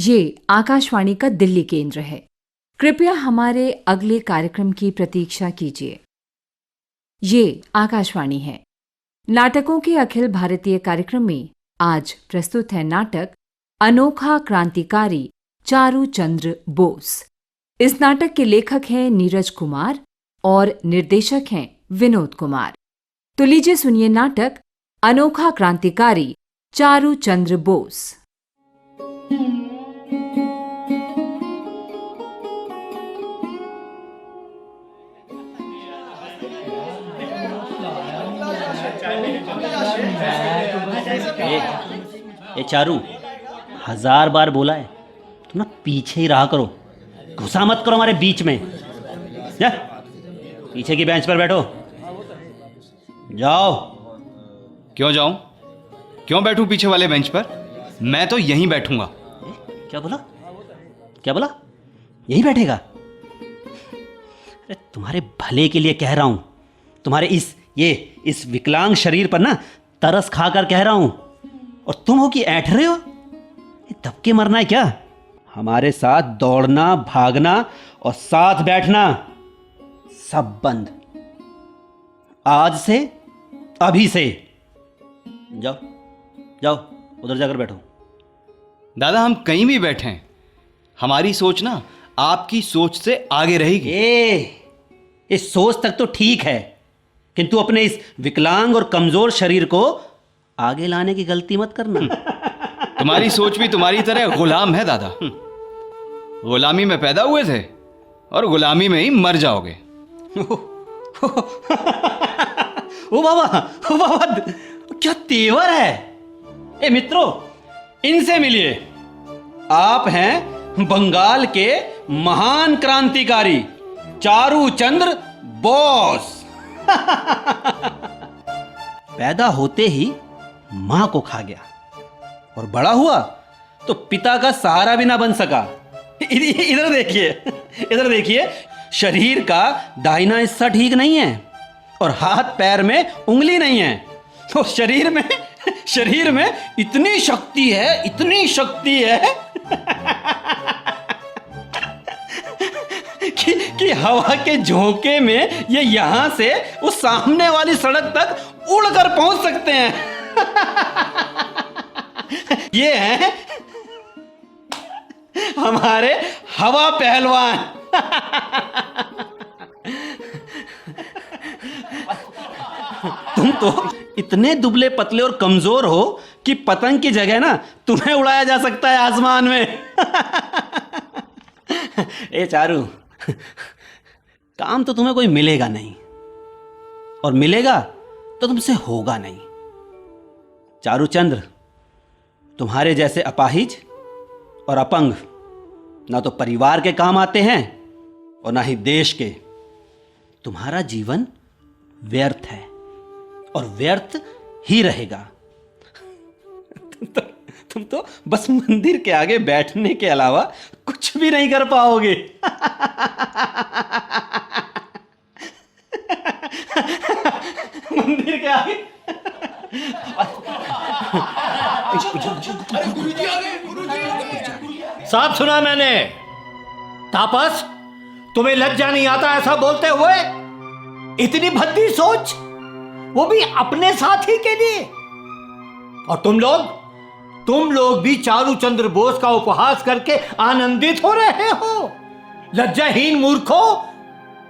ये आकाशवाणी का दिल्ली केंद्र है। कृपया हमारे अगले कार्यक्रम की प्रतीक्षा कीजिए। ये आकाशवाणी है। नाटकों के अखिल भारतीय कार्यक्रम में आज प्रस्तुत है नाटक अनोखा क्रांतिकारी चारू चंद्र बोस। इस नाटक के लेखक हैं नीरज कुमार और निर्देशक हैं विनोद कुमार। तो लीजिए सुनिए नाटक अनोखा क्रांतिकारी चारू चंद्र बोस। ये चारू, 1000 बार बोला है तुम ना पीछे ही रहा करो, घुसा मत करो हमारे बीच में। जा पीछे की बेंच पर बैठो। जाओ। क्यों जाऊं? क्यों बैठूं पीछे वाले बेंच पर? मैं तो यहीं बैठूंगा। क्या बोला? क्या बोला? यहीं बैठेगा? अरे तुम्हारे भले के लिए कह रहा हूं, तुम्हारे इस विकलांग शरीर पर ना तरस खाकर कह रहा हूं, और तुम हो कि ऐठ रहे हो। ये दबके मरना है क्या? हमारे साथ दौड़ना, भागना और साथ बैठना सब बंद। आज से, अभी से। जाओ जाओ, उधर जाकर बैठो। दादा, हम कहीं भी बैठें, हमारी सोच ना आपकी सोच से आगे रहेगी। इस सोच तक तो ठीक है, किंतु अपने इस विकलांग और कमजोर शरीर को आगे लाने की गलती मत करना। तुम्हारी सोच भी तुम्हारी तरह गुलाम है दादा। गुलामी में पैदा हुए थे और गुलामी में ही मर जाओगे। ओ बाबा, क्या तेवर है। ए मित्रों, इनसे मिलिए। आप हैं बंगाल के महान क्रांतिकारी चारू चंद्र बोस। पैदा होते ही मां को खा गया और बड़ा हुआ तो पिता का सहारा भी ना बन सका। इधर देखिए, शरीर का दाहिना हिस्सा ठीक नहीं है और हाथ पैर में उंगली नहीं है। तो शरीर में इतनी शक्ति है कि हवा के झोंके में ये यहां से उस सामने वाली सड़क तक उड़कर पहुंच सकते हैं। ये हैं हमारे हवा पहलवान। तुम तो इतने दुबले पतले और कमजोर हो कि पतंग की जगह ना तुम्हें उड़ाया जा सकता है आसमान में। ए चारू, काम तो तुम्हें कोई मिलेगा नहीं, और मिलेगा तो तुमसे होगा नहीं। चारूचंद्र, तुम्हारे जैसे अपाहिज और अपंग ना तो परिवार के काम आते हैं और ना ही देश के। तुम्हारा जीवन व्यर्थ है और व्यर्थ ही रहेगा। तुम तो बस मंदिर के आगे बैठने के अलावा कुछ भी नहीं कर पाओगे। मंदिर के आगे। साफ सुना मैंने। तापस, तुम्हें लज्जा नहीं आता ऐसा बोलते हुए? इतनी भद्दी सोच, वो भी अपने साथी के लिए। और तुम लोग भी चारू चंद्र बोस का उपहास करके आनंदित हो रहे हो। लज्जाहीन मूर्खों,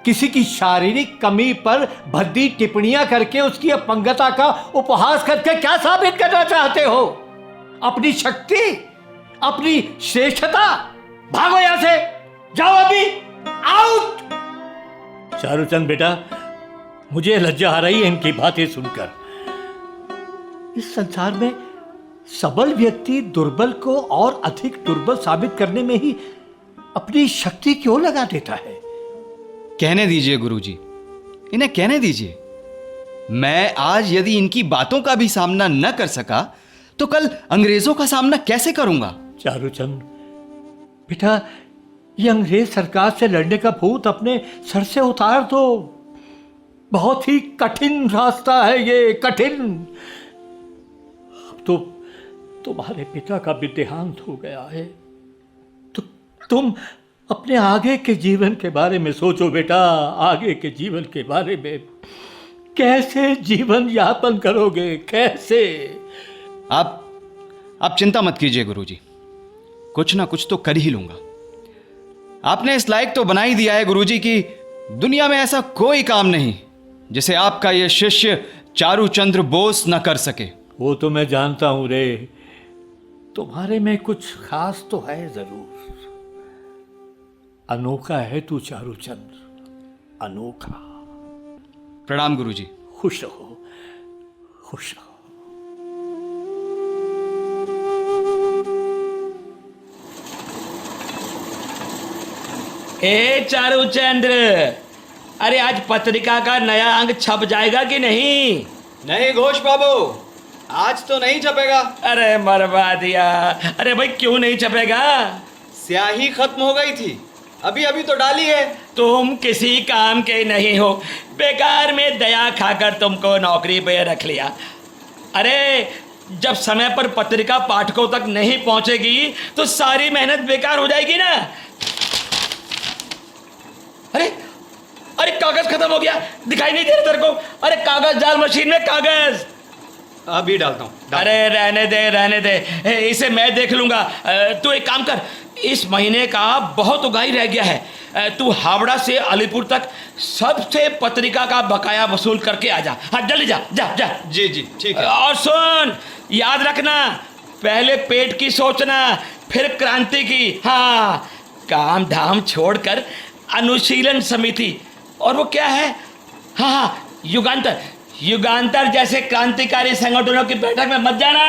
किसी की शारीरिक कमी पर भद्दी टिप्पणियां करके उसकी अपंगता का उपहास करके क्या साबित करना चाहते हो? अपनी शक्ति, अपनी श्रेष्ठता? भागो यहां से, जाओ अभी, आउट। चारूचंद बेटा, मुझे लज्जा आ रही है इनकी बातें सुनकर। इस संसार में सबल व्यक्ति दुर्बल को और अधिक दुर्बल साबित करने में ही अपनी शक्ति क्यों लगा देता है? कहने दीजिए गुरुजी, इन्हें कहने दीजिए। मैं आज यदि इनकी बातों का भी सामना न कर सका तो कल अंग्रेजों का सामना कैसे करूंगा? चारूचंद बेटा, ये अंग्रेज सरकार से लड़ने का भूत अपने सर से उतार दो। बहुत ही कठिन रास्ता है ये, कठिन। अब तो तुम्हारे पिता का भी देहांत हो गया है। तुम अपने आगे के जीवन के बारे में सोचो बेटा। आगे के जीवन के बारे में कैसे जीवन यापन करोगे, कैसे? आप चिंता मत कीजिए गुरुजी, कुछ ना कुछ तो कर ही लूंगा। आपने इस लायक तो बना ही दिया है गुरुजी कि दुनिया में ऐसा कोई काम नहीं जिसे आपका यह शिष्य चारूचंद्र बोस न कर सके। वो तो मैं जानता हूं रे, तुम्हारे में कुछ खास तो है जरूर। अनोखा है तू चारूचंद्र, अनोखा। प्रणाम गुरुजी। खुश रहो, खुश रहो। ए चारूचंद्र, अरे आज पत्रिका का नया अंक छप जाएगा कि नहीं? नहीं घोष बाबू, आज तो नहीं छपेगा। अरे मरवा दिया। अरे भाई क्यों नहीं छपेगा? स्याही खत्म हो गई थी, अभी अभी तो डाली है। तुम किसी काम के नहीं हो, बेकार में दया खाकर तुमको नौकरी पे रख लिया। अरे जब समय पर पत्रिका पाठकों तक नहीं पहुंचेगी तो सारी मेहनत बेकार हो जाएगी ना। अरे अरे कागज खत्म हो गया, दिखाई नहीं दे रहा तेरे को? अरे कागज डाल मशीन में, कागज। अभी डालता हूँ। अरे रहने दे, इसे मैं देख लूंगा। तू एक काम कर, इस महीने का बहुत उगाही रह गया है, तू हावड़ा से अलीपुर तक सबसे पत्रिका का बकाया वसूल करके आ जा। हाँ जल्दी जा जा जा। जी जी ठीक है। और सुन, याद रखना, पहले पेट की सोचना, फिर क्रांति की। हाँ, काम धाम छोड़कर अनुशीलन समिति, और वो क्या है, हाँ युगांतर जैसे क्रांतिकारी संगठनों की बैठक में मत जाना।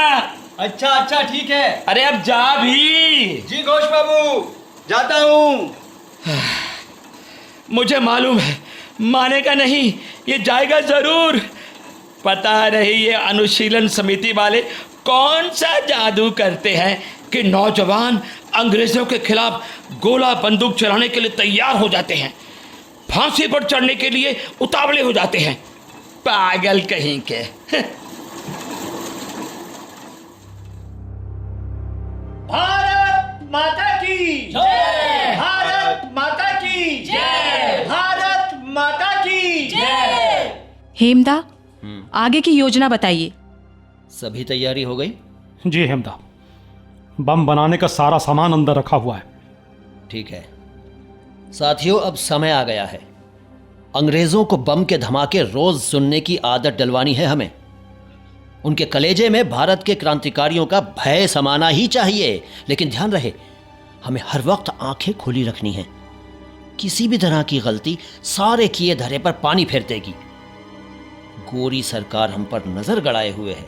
अच्छा ठीक है। अरे अब जा भी। जी घोष बाबू, जाता हूँ। मुझे मालूम है मानेगा नहीं, ये जाएगा जरूर। पता नहीं ये अनुशीलन समिति वाले कौन सा जादू करते हैं कि नौजवान अंग्रेजों के खिलाफ गोला बंदूक चलाने के लिए तैयार हो जाते हैं, फांसी पर चढ़ने के लिए उतावले हो जाते हैं। पागल कहीं के। भारत माता की जय, भारत माता की जय, भारत माता की जय। हेमदा, आगे की योजना बताइए। सभी तैयारी हो गई? जी हेमदा, बम बनाने का सारा सामान अंदर रखा हुआ है। ठीक है साथियों, अब समय आ गया है। अंग्रेजों को बम के धमाके रोज सुनने की आदत डलवानी है हमें। उनके कलेजे में भारत के क्रांतिकारियों का भय समाना ही चाहिए। लेकिन ध्यान रहे, हमें हर वक्त आंखें खुली रखनी है। किसी भी तरह की गलती सारे किए धरे पर पानी फेर देगी। गोरी सरकार हम पर नजर गड़ाए हुए है,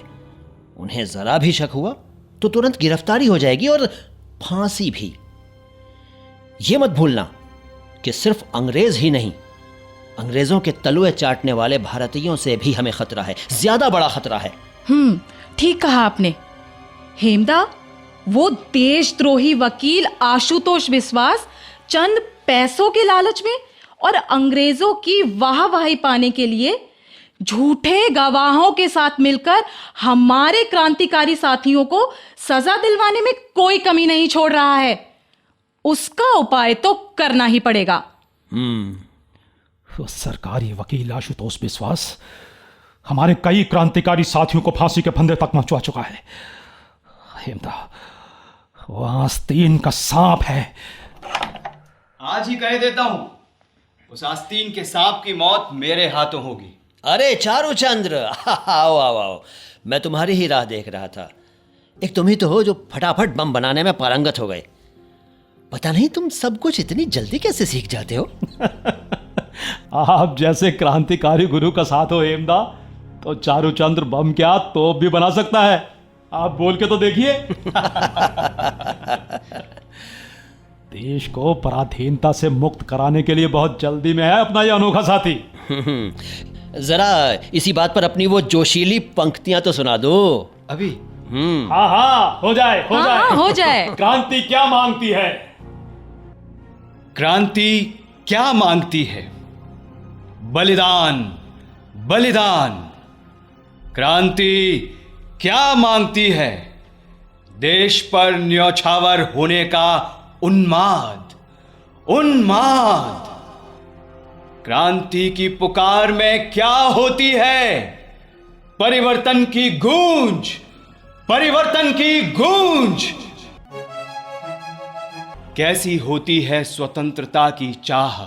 उन्हें जरा भी शक हुआ तो तुरंत गिरफ्तारी हो जाएगी और फांसी भी। यह मत भूलना कि सिर्फ अंग्रेज ही नहीं, अंग्रेजों के तलुए चाटने वाले भारतीयों से भी हमें खतरा है, ज्यादा बड़ा खतरा है। ठीक कहा आपने। हेमदा, वो देशद्रोही वकील आशुतोष विश्वास चंद पैसों के लालच में और अंग्रेजों की वाहवाही पाने के लिए झूठे गवाहों के साथ मिलकर हमारे क्रांतिकारी साथियों को सजा दिलवाने में कोई कमी नहीं छोड़ रहा है। उसका उपाय तो करना ही पड़ेगा। सरकारी वकील आशुतोष विश्वास हमारे कई क्रांतिकारी साथियों को फांसी के फंदे तक पहुंचा चुका है। हेमदा, वो आस्तीन का सांप है। आज ही कह देता हूं, उस आस्तीन के सांप की मौत मेरे हाथों होगी। अरे चारूचंद्र, आओ आओ आओ, मैं तुम्हारी ही राह देख रहा था। एक तुम ही तो हो जो फटाफट बम बनाने में पारंगत हो गए। पता नहीं तुम सब कुछ इतनी जल्दी कैसे सीख जाते हो। आप जैसे क्रांतिकारी गुरु का साथ हो हेमदा, तो चारूचंद्र बम क्या तोप भी बना सकता है। आप बोल के तो देखिए। देश को पराधीनता से मुक्त कराने के लिए बहुत जल्दी में है अपना यह अनोखा साथी। जरा इसी बात पर अपनी वो जोशीली पंक्तियां तो सुना दो अभी। हाँ हाँ, हो जाए हो जाए। क्रांति क्या मांगती है? क्रांति क्या मांगती है? बलिदान, बलिदान। क्रांति क्या मांगती है? देश पर न्यौछावर होने का उन्माद। उन्माद। क्रांति की पुकार में क्या होती है? परिवर्तन की गूंज, परिवर्तन की गूंज। कैसी होती है स्वतंत्रता की चाह?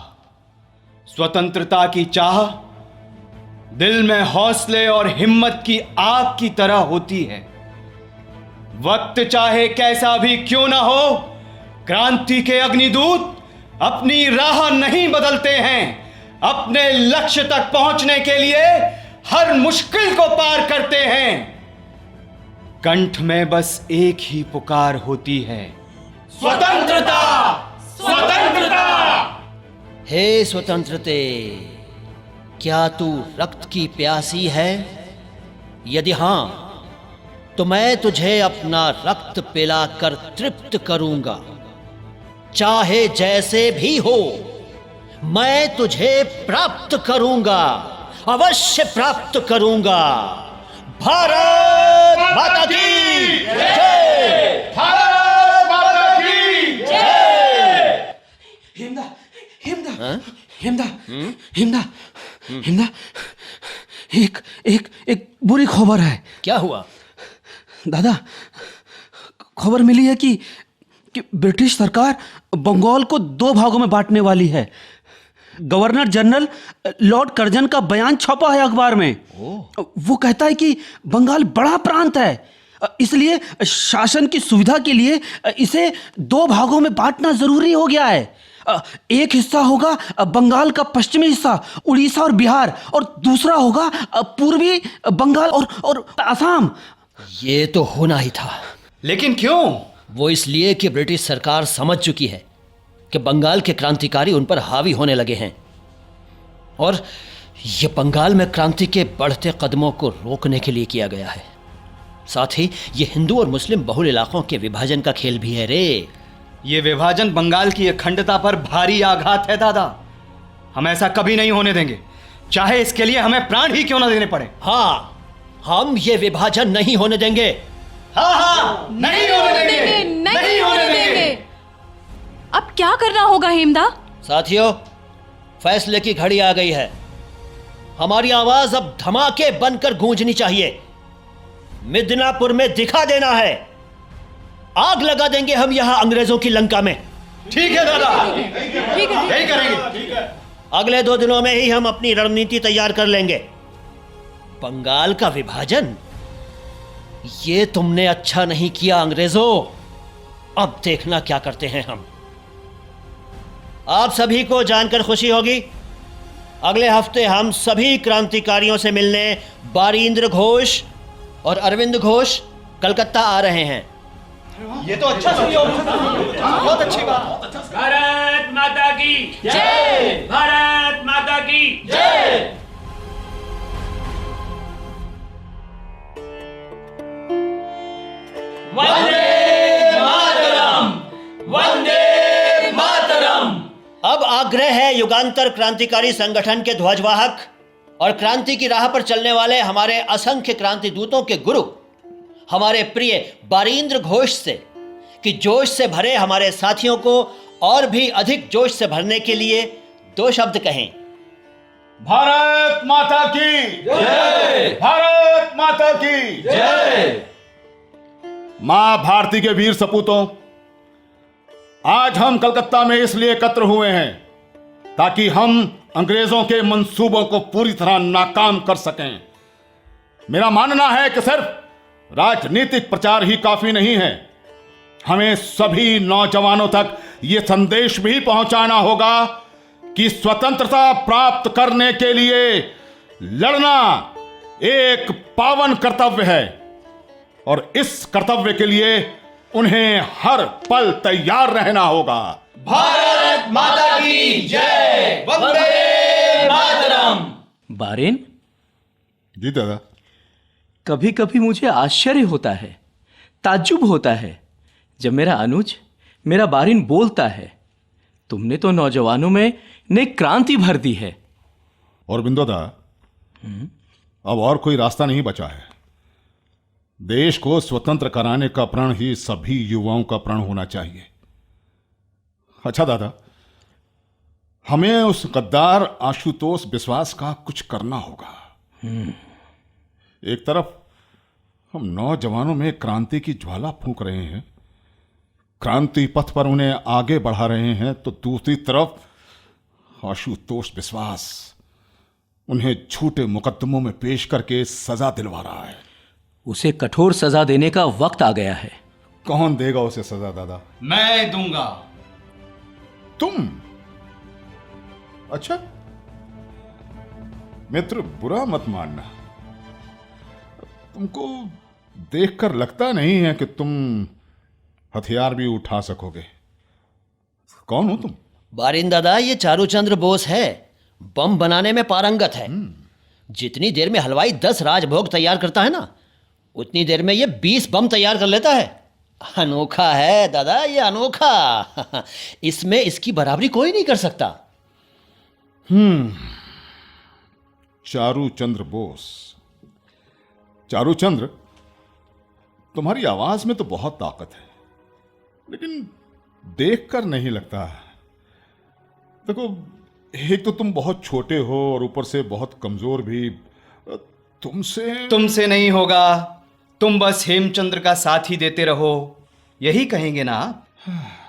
स्वतंत्रता की चाह दिल में हौसले और हिम्मत की आग की तरह होती है। वक्त चाहे कैसा भी क्यों ना हो, क्रांति के अग्निदूत अपनी राह नहीं बदलते हैं। अपने लक्ष्य तक पहुंचने के लिए हर मुश्किल को पार करते हैं। कंठ में बस एक ही पुकार होती है, स्वतंत्रता, स्वतंत्रता। हे स्वतंत्रते, क्या तू रक्त की प्यासी है? यदि हां, तो मैं तुझे अपना रक्त पिलाकर तृप्त करूंगा। चाहे जैसे भी हो, मैं तुझे प्राप्त करूंगा, अवश्य प्राप्त करूंगा। भारत माता की जय! भारत माता की जय! हेमदा, हेमदा, हेमदा, हेमदा, हेमदा, एक बुरी खबर है। क्या हुआ? दादा, खबर मिली है कि ब्रिटिश सरकार बंगाल को 2 भागों में बांटने वाली है। गवर्नर जनरल लॉर्ड कर्जन का बयान छपा है अखबार में। वो कहता है कि बंगाल बड़ा प्रांत है, इसलिए शासन की सुविधा के लिए इसे 2 भागों में बांटना जरूरी हो गया है। एक हिस्सा होगा बंगाल का पश्चिमी हिस्सा, उड़ीसा और बिहार, और दूसरा होगा पूर्वी बंगाल और असम। ये तो होना ही था। लेकिन क्यों? वो इसलिए कि ब्रिटिश सरकार समझ चुकी है कि बंगाल के क्रांतिकारी उन पर हावी होने लगे हैं, और ये बंगाल में क्रांति के बढ़ते कदमों को रोकने के लिए किया गया है। साथ ही ये हिंदू और मुस्लिम बहुल इलाकों के विभाजन का खेल भी है रे। ये विभाजन बंगाल की अखंडता पर भारी आघात है दादा। हम ऐसा कभी नहीं होने देंगे, चाहे इसके लिए हमें प्राण ही क्यों ना देने पड़े। हाँ, हम ये विभाजन नहीं होने देंगे। हाँ, नहीं होने देंगे, नहीं होने देंगे। अब क्या करना होगा हेमदा? साथियों, फैसले की घड़ी आ गई है। हमारी आवाज अब धमाके बनकर गूंजनी चाहिए। मिदनापुर में दिखा देना है। आग लगा देंगे हम यहां अंग्रेजों की लंका में। ठीक है दादा, ठीक है। यही करेंगे। अगले 2 दिनों में ही हम अपनी रणनीति तैयार कर लेंगे। बंगाल का विभाजन, ये तुमने अच्छा नहीं किया अंग्रेजों। अब देखना क्या करते हैं हम। आप सभी को जानकर खुशी होगी, अगले हफ्ते हम सभी क्रांतिकारियों से मिलने बारींद्र घोष और अरविंद घोष कलकत्ता आ रहे हैं। ये तो अच्छा सुनिए, बहुत अच्छी बात। भारत माता की जय! भारत माता की जय! वंदे मातरम! वंदे मातरम! अब आग्रह है युगांतर क्रांतिकारी संगठन के ध्वजवाहक और क्रांति की राह पर चलने वाले हमारे असंख्य क्रांति दूतों के गुरु हमारे प्रिय बारींद्र घोष से कि जोश से भरे हमारे साथियों को और भी अधिक जोश से भरने के लिए 2 शब्द कहें। भारत माता की जय! भारत माता की जय! मां भारती के वीर सपूतों, आज हम कलकत्ता में इसलिए एकत्र हुए हैं ताकि हम अंग्रेजों के मंसूबों को पूरी तरह नाकाम कर सकें। मेरा मानना है कि सिर्फ राजनीतिक प्रचार ही काफी नहीं है, हमें सभी नौजवानों तक यह संदेश भी पहुंचाना होगा कि स्वतंत्रता प्राप्त करने के लिए लड़ना एक पावन कर्तव्य है, और इस कर्तव्य के लिए उन्हें हर पल तैयार रहना होगा। भारत माता की जय! वंदे मातरम! बारेन, जी दादा। कभी कभी मुझे आश्चर्य होता है, ताज्जुब होता है जब मेरा अनुज, मेरा बारिन बोलता है, तुमने तो नौजवानों में नई क्रांति भर दी है। और बिंदु दा, अब और कोई रास्ता नहीं बचा है। देश को स्वतंत्र कराने का प्रण ही सभी युवाओं का प्रण होना चाहिए। अच्छा दादा, हमें उस गद्दार आशुतोष विश्वास का कुछ करना होगा। एक तरफ हम नौजवानों में क्रांति की ज्वाला फूंक रहे हैं, क्रांति पथ पर उन्हें आगे बढ़ा रहे हैं, तो दूसरी तरफ आशुतोष विश्वास उन्हें झूठे मुकदमों में पेश करके सजा दिलवा रहा है। उसे कठोर सजा देने का वक्त आ गया है। कौन देगा उसे सजा दादा? मैं दूंगा। तुम? अच्छा मित्र, बुरा मत मानना, तुमको देखकर लगता नहीं है कि तुम हथियार भी उठा सकोगे। कौन हो तुम? बारिन दादा, ये चारूचंद्र बोस है, बम बनाने में पारंगत है। जितनी देर में हलवाई 10 राजभोग तैयार करता है ना, उतनी देर में ये 20 बम तैयार कर लेता है। अनोखा है दादा, ये अनोखा। इसमें इसकी बराबरी कोई नहीं कर सकता। चारूचंद्र बोस। चारूचंद्र, तुम्हारी आवाज में तो बहुत ताकत है, लेकिन देखकर नहीं लगता। देखो, एक तो तुम बहुत छोटे हो और ऊपर से बहुत कमजोर भी। तुमसे नहीं होगा, तुम बस हेमचंद्र का साथ ही देते रहो, यही कहेंगे ना।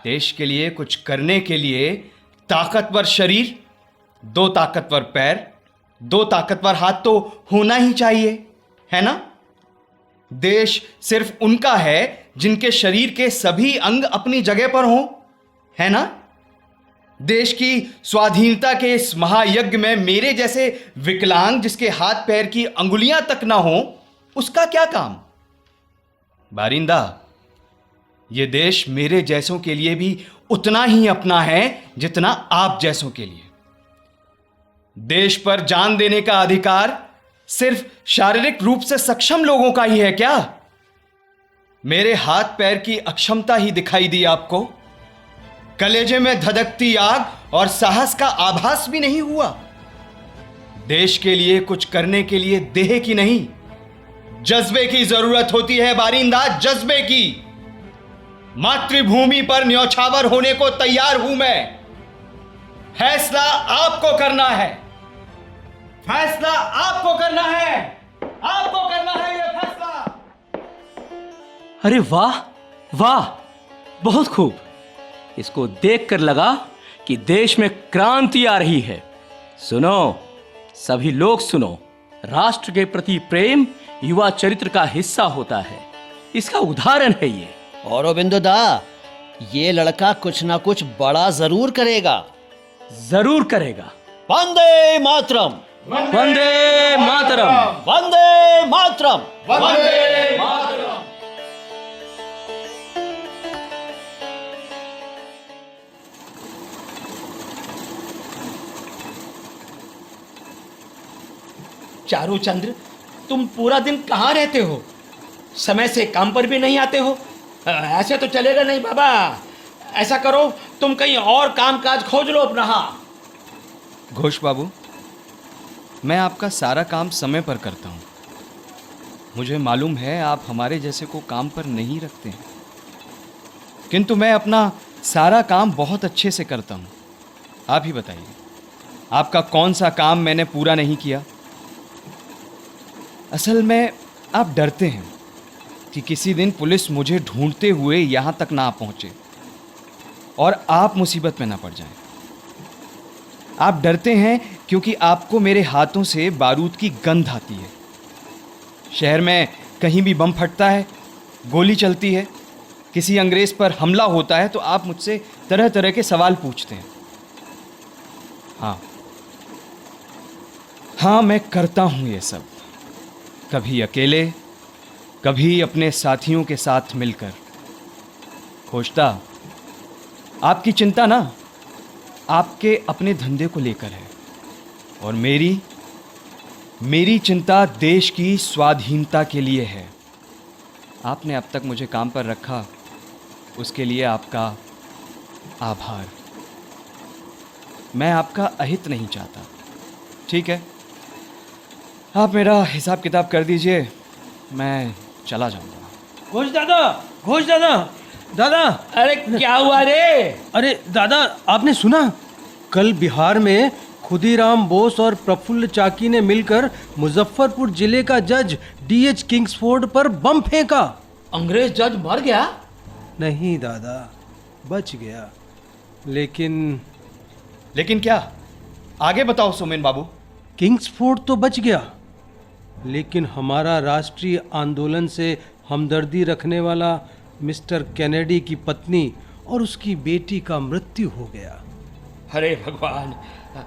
देश के लिए कुछ करने के लिए ताकतवर शरीर, 2 ताकतवर पैर, 2 ताकतवर हाथ तो होना ही चाहिए, है ना। देश सिर्फ उनका है जिनके शरीर के सभी अंग अपनी जगह पर हों, है ना। देश की स्वाधीनता के इस महायज्ञ में मेरे जैसे विकलांग जिसके हाथ पैर की अंगुलियां तक ना हो, उसका क्या काम। बारिंदा, ये देश मेरे जैसों के लिए भी उतना ही अपना है जितना आप जैसों के लिए। देश पर जान देने का अधिकार सिर्फ शारीरिक रूप से सक्षम लोगों का ही है क्या? मेरे हाथ पैर की अक्षमता ही दिखाई दी आपको? कलेजे में धधकती आग और साहस का आभास भी नहीं हुआ? देश के लिए कुछ करने के लिए देह की नहीं, जज्बे की जरूरत होती है बारिंदा, जज्बे की। मातृभूमि पर न्यौछावर होने को तैयार हूं मैं। फैसला आपको करना है, फैसला आपको करना है, आपको करना है यह फैसला। अरे वाह वाह, बहुत खूब। इसको देखकर लगा कि देश में क्रांति आ रही है। सुनो, सभी लोग सुनो, राष्ट्र के प्रति प्रेम युवा चरित्र का हिस्सा होता है। इसका उदाहरण है ये। औरोबिंदो दा, ये लड़का कुछ ना कुछ बड़ा जरूर करेगा। जरूर करेगा। वंदे मातरम, वंदे मातरम, वंदे मातरम, वंदे मातरम। चारूचंद्र, तुम पूरा दिन कहाँ रहते हो? समय से काम पर भी नहीं आते हो? ऐसे तो चलेगा नहीं बाबा। ऐसा करो, तुम कहीं और कामकाज खोज लो अपना। घोष बाबू, मैं आपका सारा काम समय पर करता हूँ। मुझे मालूम है आप हमारे जैसे को काम पर नहीं रखते हैं, किंतु मैं अपना सारा काम बहुत अच्छे से करता हूँ। आप ही बताइए, आपका कौन सा काम मैंने पूरा नहीं किया? असल में आप डरते हैं कि किसी दिन पुलिस मुझे ढूंढते हुए यहाँ तक ना पहुँचे और आप मुसीबत में ना पड़ जाएं। आप डरते हैं क्योंकि आपको मेरे हाथों से बारूद की गंध आती है। शहर में कहीं भी बम फटता है, गोली चलती है, किसी अंग्रेज पर हमला होता है, तो आप मुझसे तरह तरह के सवाल पूछते हैं। हाँ, मैं करता हूँ ये सब, कभी अकेले, कभी अपने साथियों के साथ मिलकर। खोजता, आपकी चिंता ना आपके अपने धंधे को लेकर है, और मेरी चिंता देश की स्वाधीनता के लिए है। आपने अब तक मुझे काम पर रखा, उसके लिए आपका आभार। मैं आपका अहित नहीं चाहता। ठीक है, आप मेरा हिसाब किताब कर दीजिए, मैं चला जाऊंगा। घोष दादा, दादा। अरे क्या हुआ रे? अरे दादा, आपने सुना? कल बिहार में खुदीराम बोस और प्रफुल्ल चाकी ने मिलकर मुजफ्फरपुर जिले का जज डीएच किंग्सफोर्ड पर बम फेंका। अंग्रेज जज मर गया? नहीं दादा, बच गया। लेकिन क्या? आगे बताओ सोमेन बाबू। किंग्सफोर्ड तो बच गया, लेकिन हमारा राष्ट्रीय आंदोलन से हमदर्दी रखने वाला मिस्टर कैनेडी की पत्नी और उसकी बेटी का मृत्यु हो गया। अरे भगवान,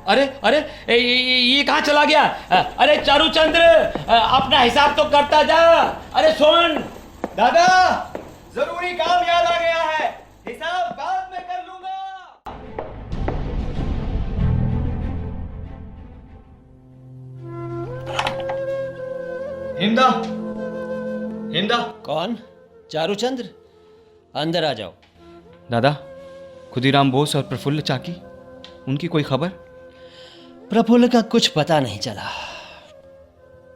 अरे अरे ये कहाँ चला गया? अरे चारूचंद्र, अपना हिसाब तो करता जा। अरे सुन दादा, जरूरी काम याद आ गया है, हिसाब बाद में कर लूंगा। हिंदा, हिंदा। कौन? चारूचंद्र, अंदर आ जाओ। दादा, खुदीराम बोस और प्रफुल्ल चाकी, उनकी कोई खबर? प्रफुल्ल का कुछ पता नहीं चला।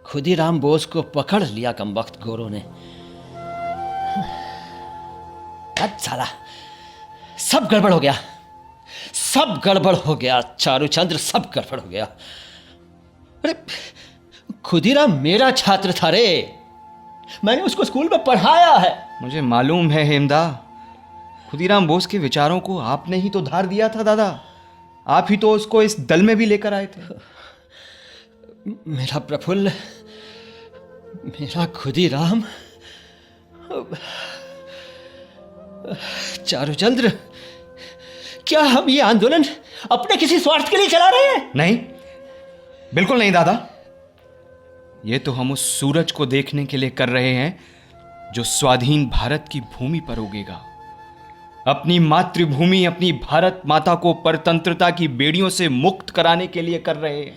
खुदीराम बोस को पकड़ लिया कमबख्त गोरों ने। साला, सब गड़बड़ हो गया, सब गड़बड़ हो गया चारूचंद्र, सब गड़बड़ हो गया। अरे खुदीराम मेरा छात्र था रे, मैंने उसको स्कूल में पढ़ाया है। मुझे मालूम है हेमदा, खुदीराम बोस के विचारों को आपने ही तो धार दिया था दादा। आप ही तो उसको इस दल में भी लेकर आए थे। मेरा प्रफुल्ल, मेरा खुदीराम। चारूचंद्र, क्या हम ये आंदोलन अपने किसी स्वार्थ के लिए चला रहे हैं? नहीं, बिल्कुल नहीं दादा। ये तो हम उस सूरज को देखने के लिए कर रहे हैं जो स्वाधीन भारत की भूमि पर उगेगा। अपनी मातृभूमि, अपनी भारत माता को परतंत्रता की बेड़ियों से मुक्त कराने के लिए कर रहे हैं।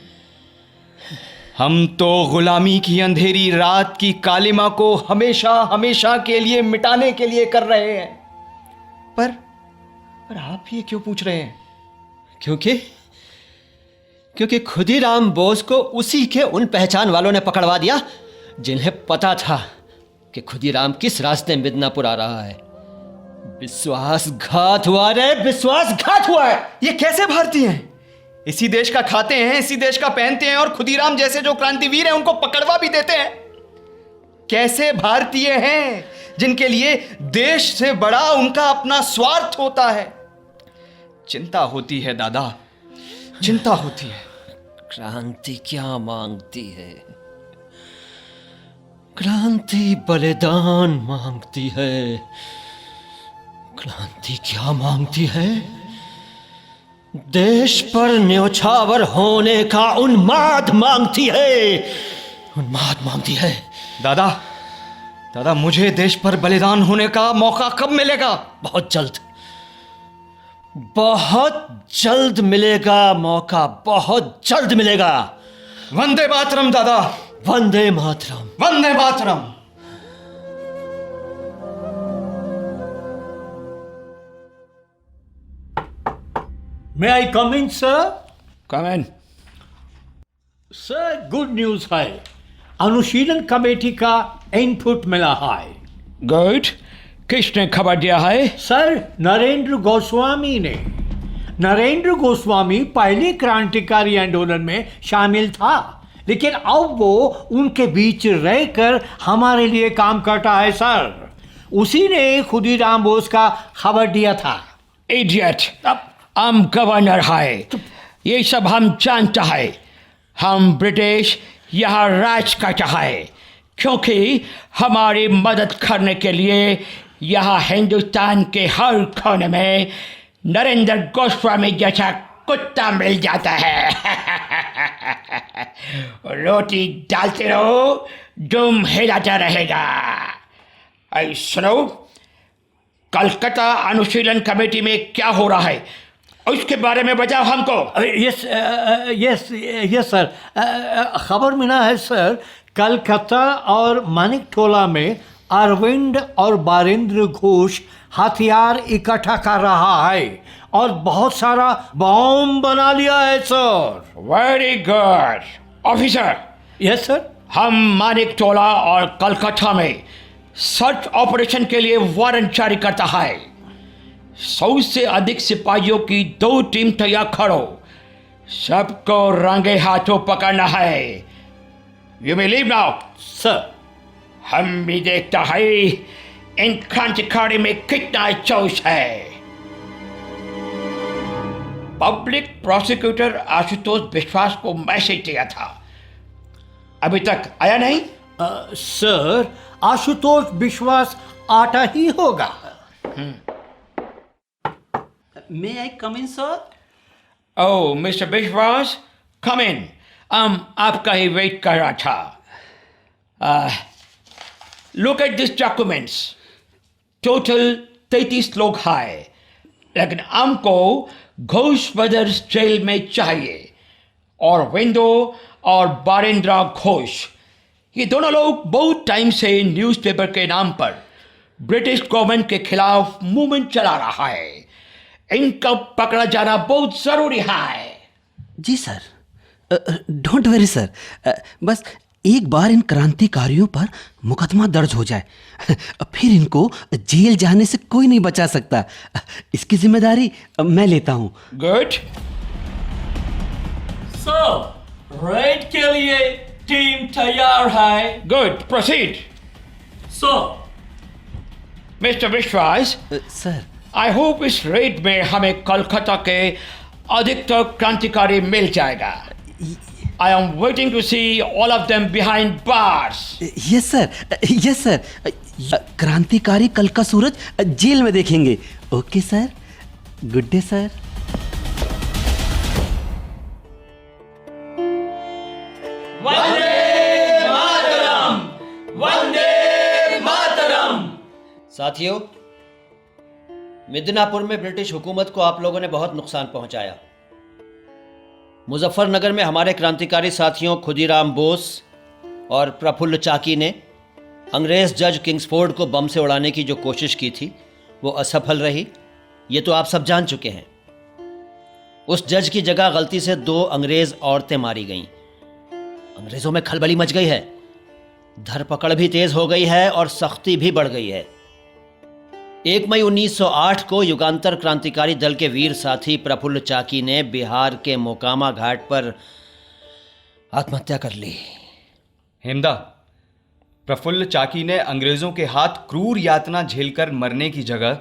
हम तो गुलामी की अंधेरी रात की कालिमा को हमेशा हमेशा के लिए मिटाने के लिए कर रहे हैं। पर आप ये क्यों पूछ रहे हैं? क्योंकि खुदीराम बोस को उसी के उन पहचान वालों ने पकड़वा दिया जिन्हें पता था कि खुदीराम किस रास्ते मिदनापुर आ रहा है। विश्वासघात हुआ रे, विश्वासघात हुआ है। ये कैसे भारतीय हैं? इसी देश का खाते हैं, इसी देश का पहनते हैं, और खुदीराम जैसे जो क्रांतिवीर हैं उनको पकड़वा भी देते हैं। कैसे भारतीय हैं जिनके लिए देश से बड़ा उनका अपना स्वार्थ होता है? चिंता होती है दादा, चिंता होती है। क्रांति क्या मांगती है? क्रांति बलिदान मांगती है। क्रांति क्या मांगती है? देश पर न्योछावर होने का उन्माद मांगती है, उन्माद मांगती है। दादा, मुझे देश पर बलिदान होने का मौका कब मिलेगा? बहुत जल्द, बहुत जल्द मिलेगा मौका, बहुत जल्द मिलेगा। वंदे मातरम दादा, वंदे मातरम, वंदे मातरम। May I come in, sir? Come in. Sir, good news है, अनुशीलन कमेटी का इनपुट मिला है। गुड, किसने खबर दिया है? सर, नरेंद्र गोस्वामी ने। नरेंद्र गोस्वामी पहले क्रांतिकारी आंदोलन में शामिल था, लेकिन अब वो उनके बीच रहकर हमारे लिए काम करता है सर। उसी ने खुदीराम बोस का खबर दिया था। इडियट, हम गवर्नर है, ये सब हम जानता है। हम ब्रिटिश यहाँ राज करता है, क्योंकि हमारी मदद करने के लिए यहाँ हिंदुस्तान के हर कोने में नरेंद्र गोस्वामी जैसा कुत्ता मिल जाता है। रोटी डालते रहो, दुम हिलाता रहेगा। सुनो, कलकत्ता अनुशीलन कमेटी में क्या हो रहा है उसके बारे में बताओ हमको। यस सर, खबर मिला है सर, कलकत्ता और मानिकटोला में अरविंद और बारेंद्र घोष हथियार इकट्ठा कर रहा है और बहुत सारा बॉम्ब बना लिया है sir. Very good officer. Yes sir. हम मानिकटोला और कलकत्ता में सर्च ऑपरेशन के लिए वारंट जारी करता है। 100 से अधिक सिपाहियों की 2 टीम तैयार करो सबको रंगे हाथों पकड़ना है। You may leave now. Sir. हम भी देखता है इन क्रांतिकारी में कितना जोश है। पब्लिक प्रोसिक्यूटर आशुतोष विश्वास को मैसेज दिया था, अभी तक आया नहीं। सर, आशुतोष विश्वास आता ही होगा। मे आई कम इन सर? ओह मिस्टर विश्वास, कम इन। आपका ही वेट कर रहा था। Look at this documents. Total 33 लोग हैं, लेकिन हमको घोष ब्रदर्स जेल में चाहिए। और विंडो और बारेंद्रा घोष, ये दोनों लोग बहुत टाइम से न्यूज़पेपर के नाम पर ब्रिटिश गवर्नमेंट के खिलाफ मूवमेंट चला रहा है। इनका पकड़ा जाना बहुत जरूरी है। जी सर, डोंट वरी सर, बस एक बार इन क्रांतिकारियों पर मुकदमा दर्ज हो जाए, फिर इनको जेल जाने से कोई नहीं बचा सकता। इसकी जिम्मेदारी मैं लेता हूँ। गुड। सर, रेड के लिए टीम तैयार है। Good, proceed. Sir. Mister Biswas, sir, I hope इस रेड में हमें कोलकाता के अधिकतर क्रांतिकारी मिल जाएगा। I am waiting to see all of them behind bars. Yes sir, yes sir. क्रांतिकारी कल का सूरज जेल में देखेंगे। Okay sir, good day sir. Vande Mataram, Vande Mataram. साथियों, मिदनापुर में ब्रिटिश हुकूमत को आप लोगों ने बहुत नुकसान पहुंचाया। मुजफ्फरनगर में हमारे क्रांतिकारी साथियों खुदीराम बोस और प्रफुल्ल चाकी ने अंग्रेज जज किंग्सफोर्ड को बम से उड़ाने की जो कोशिश की थी वो असफल रही, ये तो आप सब जान चुके हैं। उस जज की जगह गलती से 2 अंग्रेज औरतें मारी गईं। अंग्रेजों में खलबली मच गई है, धरपकड़ भी तेज हो गई है और सख्ती भी बढ़ गई है। 1 मई 1908 को युगांतर क्रांतिकारी दल के वीर साथी प्रफुल्ल चाकी ने बिहार के मोकामा घाट पर आत्महत्या कर ली। हेमदा, प्रफुल्ल चाकी ने अंग्रेजों के हाथ क्रूर यातना झेलकर मरने की जगह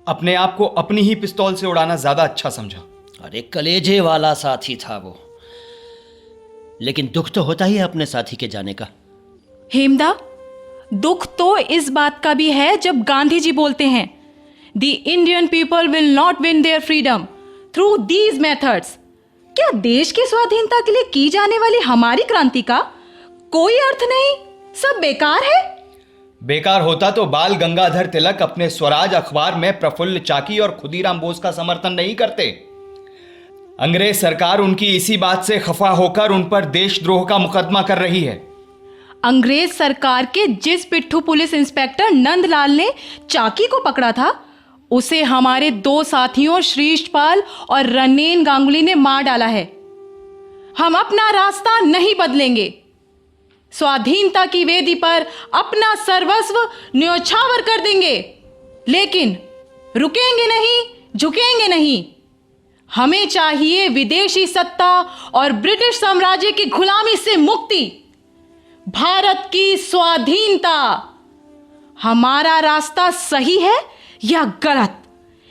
अपने आप को अपनी ही पिस्तौल से उड़ाना ज्यादा अच्छा समझा। अरे कलेजे वाला साथी था वो, लेकिन दुख तो होता ही है अपने साथी के जाने का। हेमदा, दुख तो इस बात का भी है जब गांधी जी बोलते हैं, the Indian people will not win their freedom through these methods. क्या देश की स्वाधीनता के लिए की जाने वाली हमारी क्रांति का कोई अर्थ नहीं, सब बेकार है? बेकार होता तो बाल गंगाधर तिलक अपने स्वराज अखबार में प्रफुल्ल चाकी और खुदीराम बोस का समर्थन नहीं करते। अंग्रेज सरकार उनकी इसी बात से खफा होकर उन पर देशद्रोह का मुकदमा कर रही है। अंग्रेज सरकार के जिस पिट्ठू पुलिस इंस्पेक्टर नंदलाल ने चाकी को पकड़ा था, उसे हमारे 2 साथियों श्रीष्ठपाल और रनेन गांगुली ने मार डाला है। हम अपना रास्ता नहीं बदलेंगे। स्वाधीनता की वेदी पर अपना सर्वस्व न्योछावर कर देंगे, लेकिन रुकेंगे नहीं, झुकेंगे नहीं। हमें चाहिए विदेशी सत्ता और ब्रिटिश साम्राज्य की गुलामी से मुक्ति, भारत की स्वाधीनता। हमारा रास्ता सही है या गलत,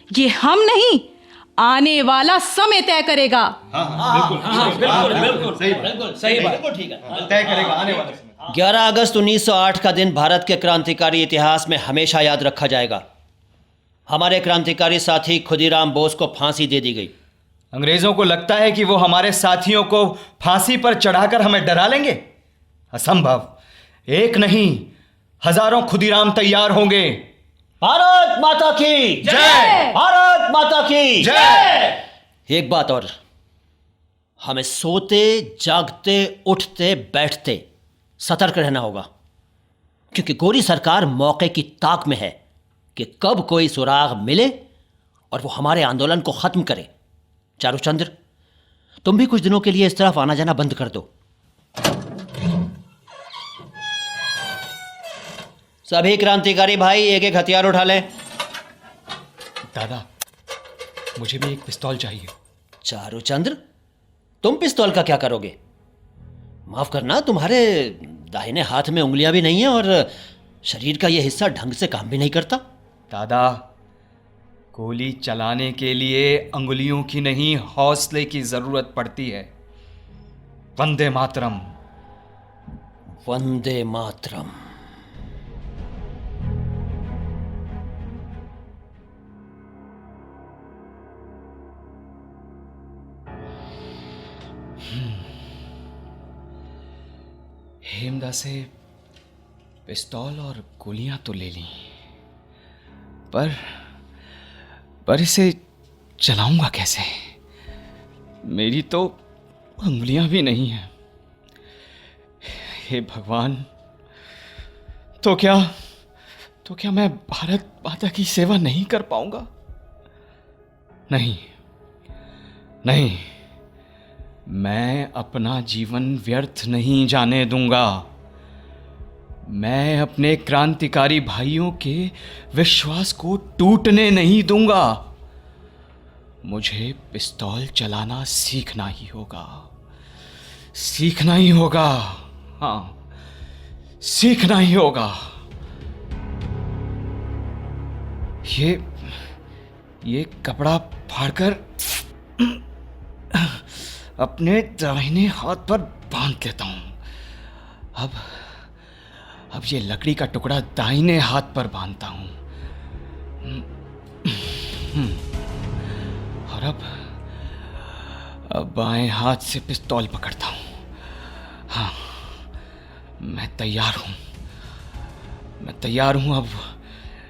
ये हम नहीं, आने वाला समय तय करेगा। सही बात, ठीक है, तय करेगा आने वाला समय। 11 अगस्त 1908 का दिन भारत के क्रांतिकारी इतिहास में हमेशा याद रखा जाएगा। हमारे क्रांतिकारी साथी खुदीराम बोस को फांसी दे दी गई। अंग्रेजों को लगता है कि वो हमारे साथियों को फांसी पर चढ़ाकर हमें डरा लेंगे। असंभव। एक नहीं, हजारों खुदीराम तैयार होंगे। भारत माता की जय। भारत माता की जय। एक बात और, हमें सोते जागते उठते बैठते सतर्क रहना होगा, क्योंकि गोरी सरकार मौके की ताक में है कि कब कोई सुराग मिले और वो हमारे आंदोलन को खत्म करे। चारुचंद्र, तुम भी कुछ दिनों के लिए इस तरफ आना जाना बंद कर दो। सभी क्रांतिकारी भाई एक एक हथियार उठा लें। दादा, मुझे भी एक पिस्तौल चाहिए। चारुचंद्र, तुम पिस्तौल का क्या करोगे? माफ करना, तुम्हारे दाहिने हाथ में उंगलियां भी नहीं है और शरीर का यह हिस्सा ढंग से काम भी नहीं करता। दादा, गोली चलाने के लिए अंगुलियों की नहीं, हौसले की जरूरत पड़ती है। वंदे मातरम। वंदे मातरम। हेमदा से पिस्तौल और गोलियां तो ले ली, पर इसे चलाऊंगा कैसे? मेरी तो उंगलियां भी नहीं हैं। हे भगवान, तो क्या मैं भारत माता की सेवा नहीं कर पाऊंगा? नहीं, मैं अपना जीवन व्यर्थ नहीं जाने दूंगा। मैं अपने क्रांतिकारी भाइयों के विश्वास को टूटने नहीं दूंगा। मुझे पिस्तौल चलाना सीखना ही होगा। हाँ, सीखना ही होगा। ये कपड़ा फाड़कर अपने दाहिने हाथ पर बांध देता हूं। अब ये लकड़ी का टुकड़ा दाहिने हाथ पर बांधता हूं। और अब बाएं हाथ से पिस्तौल पकड़ता हूं। हाँ, मैं तैयार हूं। अब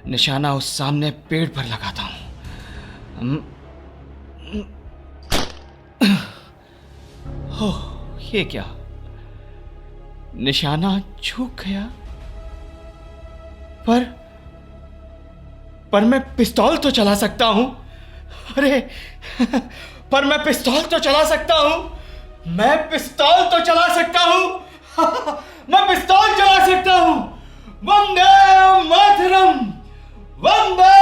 निशाना उस सामने पेड़ पर लगाता हूं। ये क्या? निशाना चूक गया। पर मैं पिस्तौल तो चला सकता हूं। अरे, पर मैं पिस्तौल तो चला सकता हूं। मैं पिस्तौल चला सकता हूं। वंदे मातरम, वंदे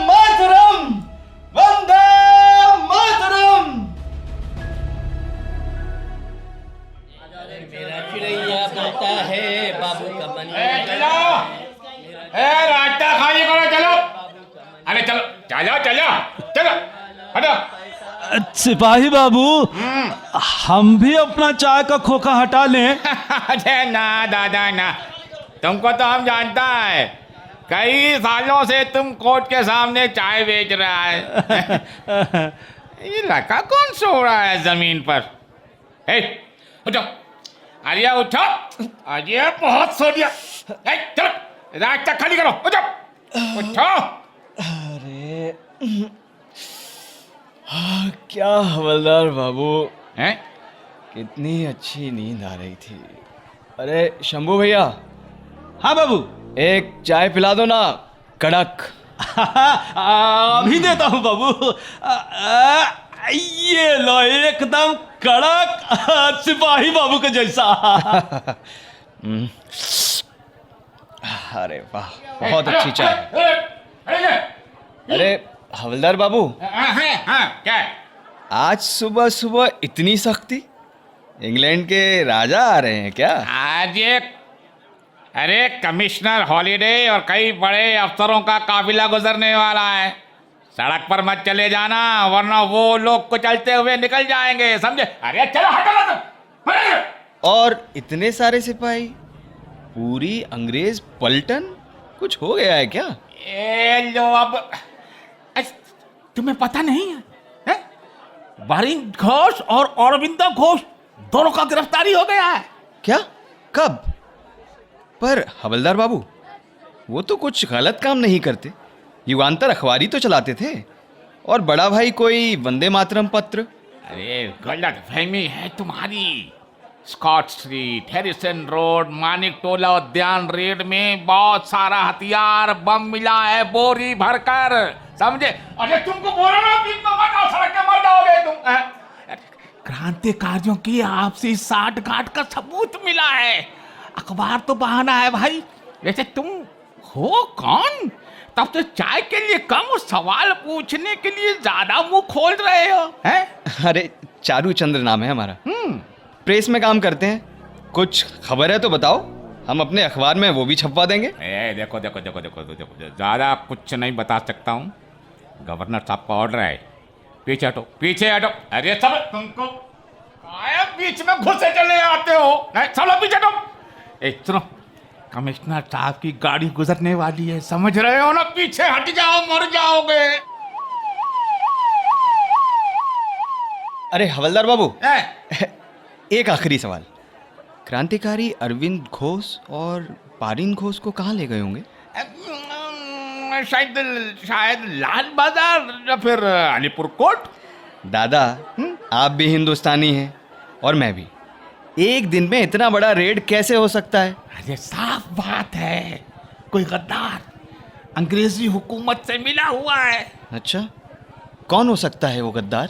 मातरम, वंदे मातरम। मेरा चिड़ैया बोलता है बाबू का मन। रास्ता खाली करो, चलो। अरे चलो हटो। सिपाही बाबू, हम भी अपना चाय का खोखा हटा लें। अरे ना दादा ना, तुमको तो हम जानता है, कई सालों से तुम कोर्ट के सामने चाय बेच रहा है। ये लड़का कौन सो रहा है जमीन पर? उठो आर्या, उठो। आर्या, बहुत सो दिया। चलो, रास्ता खाली करो, उठो। अरे क्या हवलदार बाबू, हैं? कितनी अच्छी नींद आ रही थी। अरे शंभू भैया। हाँ बाबू। एक चाय पिला दो ना, कड़क। अभी देता हूँ बाबू। ये लो, एकदम कड़क, सिपाही बाबू के जैसा। अरे वाह, बहुत अच्छी चाय। अरे हवलदार बाबू, क्या? आज सुबह सुबह इतनी सख्ती? इंग्लैंड के राजा आ रहे हैं क्या? आज अरे कमिश्नर हॉलिडे और कई बड़े अफसरों का काफिला गुजरने वाला है। सड़क पर मत चले जाना, वरना वो लोग को चलते हुए निकल जाएंगे, समझे? अरे चलो, हटो। और इतने सारे सिपाही, पूरी अंग्रेज पलटन, कुछ हो गया है क्या? ये लो, अब तुम्हें पता नहीं है? वरुण घोष और अरविंदो घोष दोनों का गिरफ्तारी हो गया है। क्या? कब? पर हवलदार बाबू, वो तो कुछ गलत काम नहीं करते, युगांतर अखबारी तो चलाते थे। और बड़ा भाई कोई वंदे मातरम पत्र। अरे गलत फहमी है तुम्हारी। Scott street, Harrison road, Maniktala उद्यान रेड में बहुत सारा हथियार बम मिला है, बोरी भरकर, समझे? अरे तुमको बोला ना, सड़क के मर जाओगे तुम। क्रांतिकारियों की आपसी साठ गांठ का सबूत मिला है। अखबार तो बहाना है भाई। वैसे तुम हो कौन? तब तो चाय के लिए कम, सवाल पूछने के लिए ज्यादा मुंह खोल रहे हो हैं? अरे चारू चंद्र नाम है हमारा, प्रेस में काम करते हैं। कुछ खबर है तो बताओ, हम अपने अखबार में वो भी छपवा देंगे। देखो देखो देखो देखो देखो, ज्यादा कुछ नहीं बता सकता हूँ। गवर्नर साहब का ऑर्डर है, पीछे हटो पीछे हटो। अरे सब तुमको आया बीच में घुसे चले आते हो, सब लोग पीछे हटो। सुनो, कमिश्नर साहब की गाड़ी गुजरने वाली है, समझ रहे हो ना? पीछे हट जाओ, मर जाओगे। अरे हवलदार बाबू, एक आखिरी सवाल। क्रांतिकारी अरविंद घोष और बारिन घोष को कहाँ ले गए होंगे? शायद लाल बाजार या फिर अलीपुर कोर्ट। दादा, आप भी हिंदुस्तानी हैं और मैं भी। एक दिन में इतना बड़ा रेड कैसे हो सकता है? अरे साफ बात है, कोई गद्दार अंग्रेजी हुकूमत से मिला हुआ है। अच्छा, कौन हो सकता है वो गद्दार?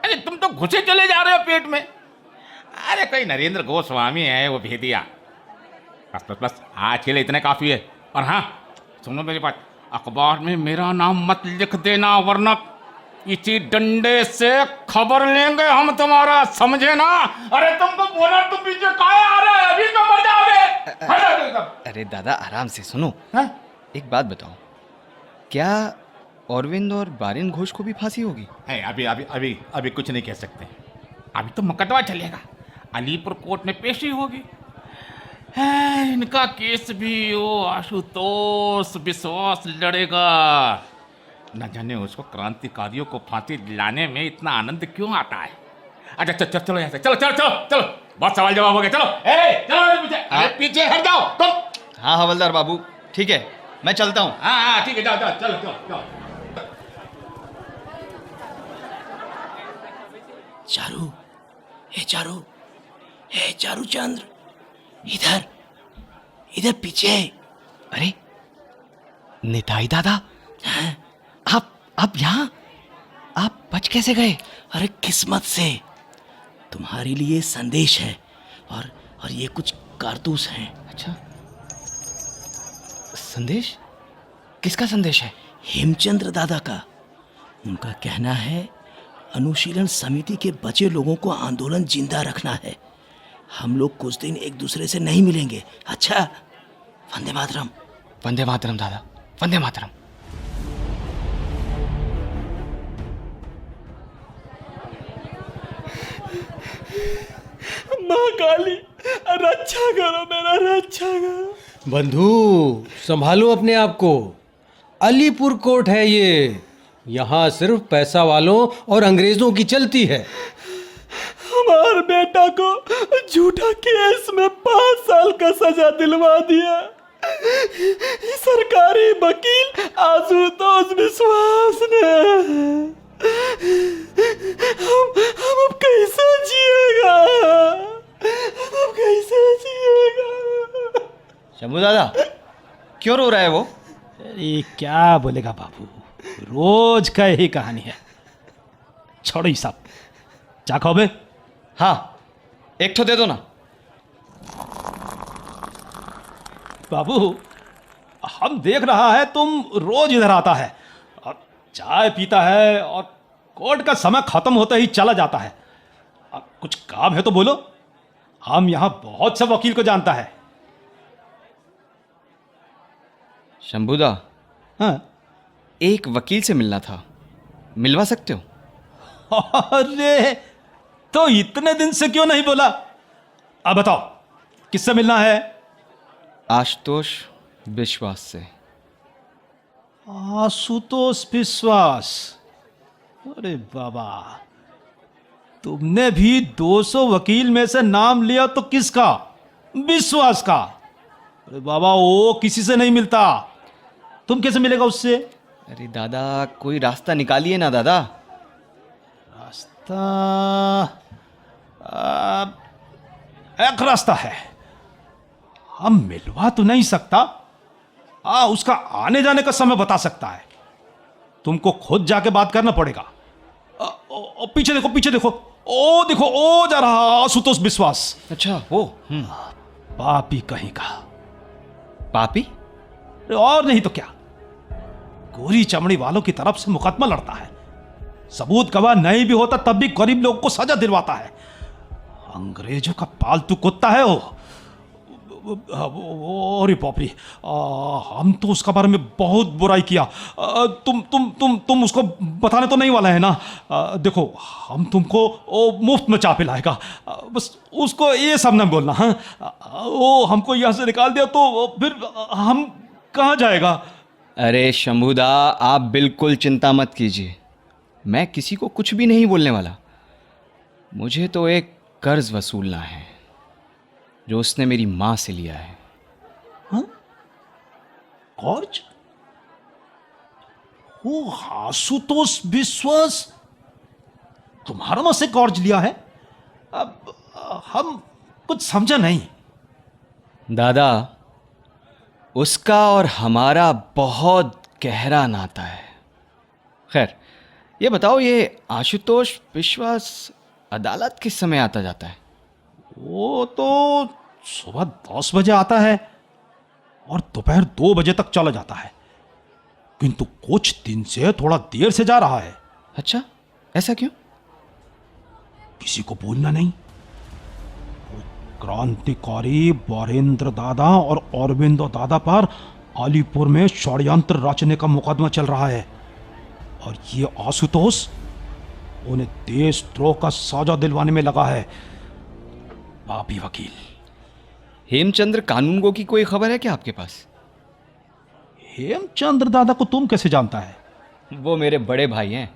अरे तुम तो घुसे चले जा रहे हो पेट में। अरे कोई नरेंद्र गोस्वामी है, वो भेदिया। बस बस बस, आज के लिए इतने काफी है। और हाँ सुनो मेरी बात, अखबार में मेरा नाम मत लिख देना, वरना इसी डंडे से खबर लेंगे हम तुम्हारा, समझे ना? अरे तुमको बोला तुम पीछे काहे आ रहे हैं? अभी तो मर जाओगे। अरे दादा आराम से सुनो। हाँ? एक बात बताओ, क्या अरविंद और बारिन घोष को भी फांसी होगी? अभी अभी अभी अभी कुछ नहीं कह सकते। अभी तो मुकदमा चलेगा, अलीपुर कोर्ट में पेशी होगी। इनका केस भी वो आशुतोष विश्वास लड़ेगा। न जाने उसको क्रांतिकारियों को फांसी दिलाने में इतना आनंद क्यों आता है। अच्छा चलो चलो यहाँ से, चलो चलो चलो चलो, बहुत सवाल जवाब हो गए। चलो चलो पीछे, पीछे हट जाओ तुम। हाँ हवलदार बाबू, ठीक है, मैं चलता हूँ। हाँ ठीक है, जाओ जाओ, चलो चलो चलो। चारू, चारू, चारू चंद्र, इधर इधर पीछे। अरे निताई दादा, आप यहाँ, आप बच कैसे गए? अरे किस्मत से, तुम्हारे लिए संदेश है और ये कुछ कारतूस हैं। अच्छा, संदेश? किसका संदेश है? हेमचंद्र दादा का। उनका कहना है अनुशीलन समिति के बचे लोगों को आंदोलन जिंदा रखना है। हम लोग कुछ दिन एक दूसरे से नहीं मिलेंगे। अच्छा, वंदे मातरम। वंदे मातरम दादा, वंदे मातरम। माँ काली, रक्षा करो मेरा, रक्षा करो। बंधु, संभालो अपने आप को। अलीपुर कोर्ट है ये, यहाँ सिर्फ पैसा वालों और अंग्रेजों की चलती है। हमारे बेटा को झूठा केस में 5 साल का सजा दिलवा दिया सरकारी वकील आशुतोष विश्वास ने। हम अब कैसे जिएगा, हम कैसे जिएगा? शंभू दादा, क्यों रो रहा है वो? अरे क्या बोलेगा बाबू, रोज का यही कहानी है। छोड़ो ये सब, क्या खाओगे? हाँ, एक तो दे दो ना। बाबू, हम देख रहा है तुम रोज इधर आता है और चाय पीता है और कोर्ट का समय खत्म होते ही चला जाता है। अब कुछ काम है तो बोलो, हम यहाँ बहुत से वकील को जानता है। शंभूदा, हाँ, एक वकील से मिलना था, मिलवा सकते हो? अरे तो इतने दिन से क्यों नहीं बोला? अब बताओ किससे मिलना है? आशुतोष विश्वास से। आशुतोष विश्वास? अरे बाबा, तुमने भी 200 वकील में से नाम लिया तो किसका? विश्वास का। अरे बाबा, वो किसी से नहीं मिलता, तुम कैसे मिलेगा उससे? अरे दादा, कोई रास्ता निकालिए ना दादा। रास्ता? एक रास्ता है, हम मिलवा तो नहीं सकता, उसका आने जाने का समय बता सकता है। तुमको खुद जाके बात करना पड़ेगा। पीछे देखो, पीछे देखो, ओ देखो, ओ जा रहा आशुतोष विश्वास। अच्छा वो? पापी कहीं का। पापी? और नहीं तो क्या, गोरी चमड़ी वालों की तरफ से मुकदमा लड़ता है, सबूत गवाह नहीं भी होता तब भी गरीब लोगों को सजा दिलवाता है। अंग्रेजों का पालतू कुत्ता है वो। अरे बाप रे, हम तो उसका बारे में बहुत बुराई किया। तुम उसको बताने तो नहीं वाला है ना? देखो, हम तुमको मुफ्त में चाय पिलाएगा, बस उसको ये सब ना बोलना। हाँ, वो हमको यहाँ से निकाल दिया तो फिर हम कहाँ जाएगा? अरे शंभूदा, आप बिल्कुल चिंता मत कीजिए, मैं किसी को कुछ भी नहीं बोलने वाला। मुझे तो एक कर्ज वसूलना है जो उसने मेरी माँ से लिया है। हाँ? कर्ज? वो आशुतोष विश्वास तुम्हारा माँ से कर्ज लिया है? अब हम कुछ समझा नहीं। दादा, उसका और हमारा बहुत गहरा नाता है। खैर, ये बताओ, ये आशुतोष विश्वास अदालत किस समय आता जाता है? वो तो सुबह 10 बजे आता है और दोपहर 2 बजे तक चला जाता है, किंतु कुछ दिन से थोड़ा देर से जा रहा है। अच्छा, ऐसा क्यों? किसी को बोलना नहीं। वो क्रांतिकारी वरेंद्र दादा और अरविंदो दादा पर अलीपुर में षड्यंत्र रचने का मुकदमा चल रहा है, और ये आशुतोष उन्हें देशद्रोह का सजा दिलवाने में लगा है। पापी वकील। हेमचंद्र कानूनगो की कोई खबर है क्या आपके पास? हेमचंद्र दादा को तुम कैसे जानता है? वो मेरे बड़े भाई हैं।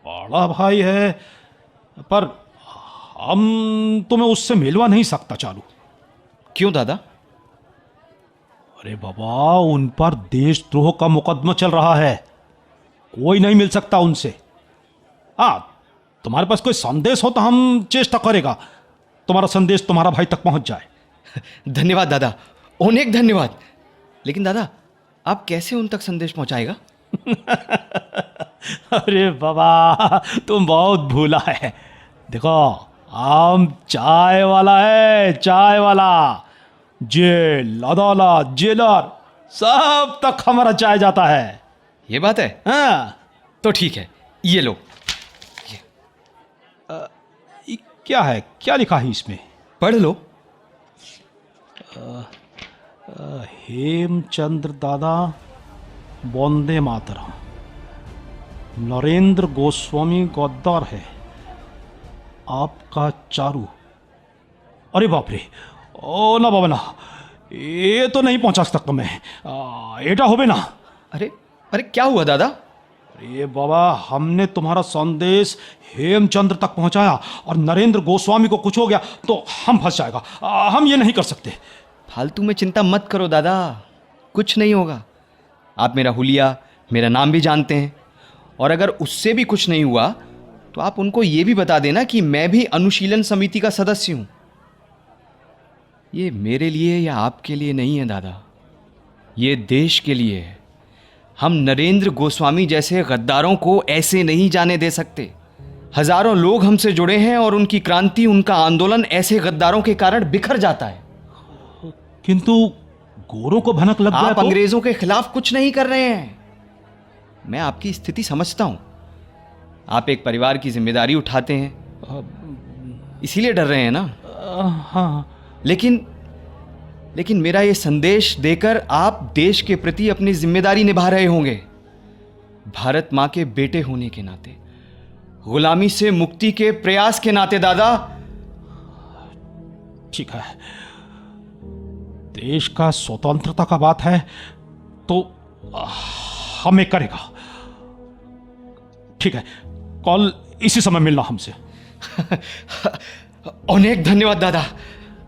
बड़ा भाई है, पर हम तुम्हें उससे मिलवा नहीं सकता चालू। क्यों दादा? अरे बाबा, उन पर देशद्रोह का मुकदमा चल रहा है, कोई नहीं मिल सकता उनसे। हाँ, तुम्हारे पास कोई संदेश हो तो हम चेष्टा करेगा तुम्हारा संदेश तुम्हारा भाई तक पहुंच जाए। धन्यवाद दादा, अनेक धन्यवाद। लेकिन दादा, आप कैसे उन तक संदेश पहुंचाएगा? अरे बाबा, तुम बहुत भूला है। देखो, हम चाय वाला है, चाय वाला। जेल, अदालत, जेलर सब तक हमारा चाय जाता है। ये बात है? हाँ। तो ठीक है, ये लो। ये क्या है? क्या लिखा है इसमें? पढ़ लो। हेमचंद्र दादा, वंदे मातरम। नरेंद्र गोस्वामी गद्दार है, आपका चारू। अरे बाप रे, ओ ना बाबा ना, ये तो नहीं पहुंचा सकता मैं। एटा होबे ना। अरे अरे, क्या हुआ दादा? अरे बाबा, हमने तुम्हारा संदेश हेमचंद्र तक पहुंचाया और नरेंद्र गोस्वामी को कुछ हो गया तो हम फंस जाएगा। हम ये नहीं कर सकते। फालतू में चिंता मत करो दादा, कुछ नहीं होगा। आप मेरा हुलिया, मेरा नाम भी जानते हैं, और अगर उससे भी कुछ नहीं हुआ तो आप उनको ये भी बता देना कि मैं भी अनुशीलन समिति का सदस्य हूं। ये मेरे लिए या आपके लिए नहीं है दादा, ये देश के लिए है। हम नरेंद्र गोस्वामी जैसे गद्दारों को ऐसे नहीं जाने दे सकते। हजारों लोग हमसे जुड़े हैं और उनकी क्रांति, उनका आंदोलन ऐसे गद्दारों के कारण बिखर जाता है। किंतु गोरों को भनक लग गया आप तो? अंग्रेजों के खिलाफ कुछ नहीं कर रहे हैं। मैं आपकी स्थिति समझता हूं। आप एक परिवार की जिम्मेदारी उठाते हैं, इसीलिए डर रहे हैं ना? हाँ। लेकिन मेरा ये संदेश देकर आप देश के प्रति अपनी जिम्मेदारी निभा रहे होंगे। भारत मां के बेटे होने के नाते, गुलामी से मुक्ति के प्रयास के नाते दादा। ठीक है, देश का स्वतंत्रता का बात है तो हमें करेगा। ठीक है, कल इसी समय मिलना हमसे। अनेक धन्यवाद दादा,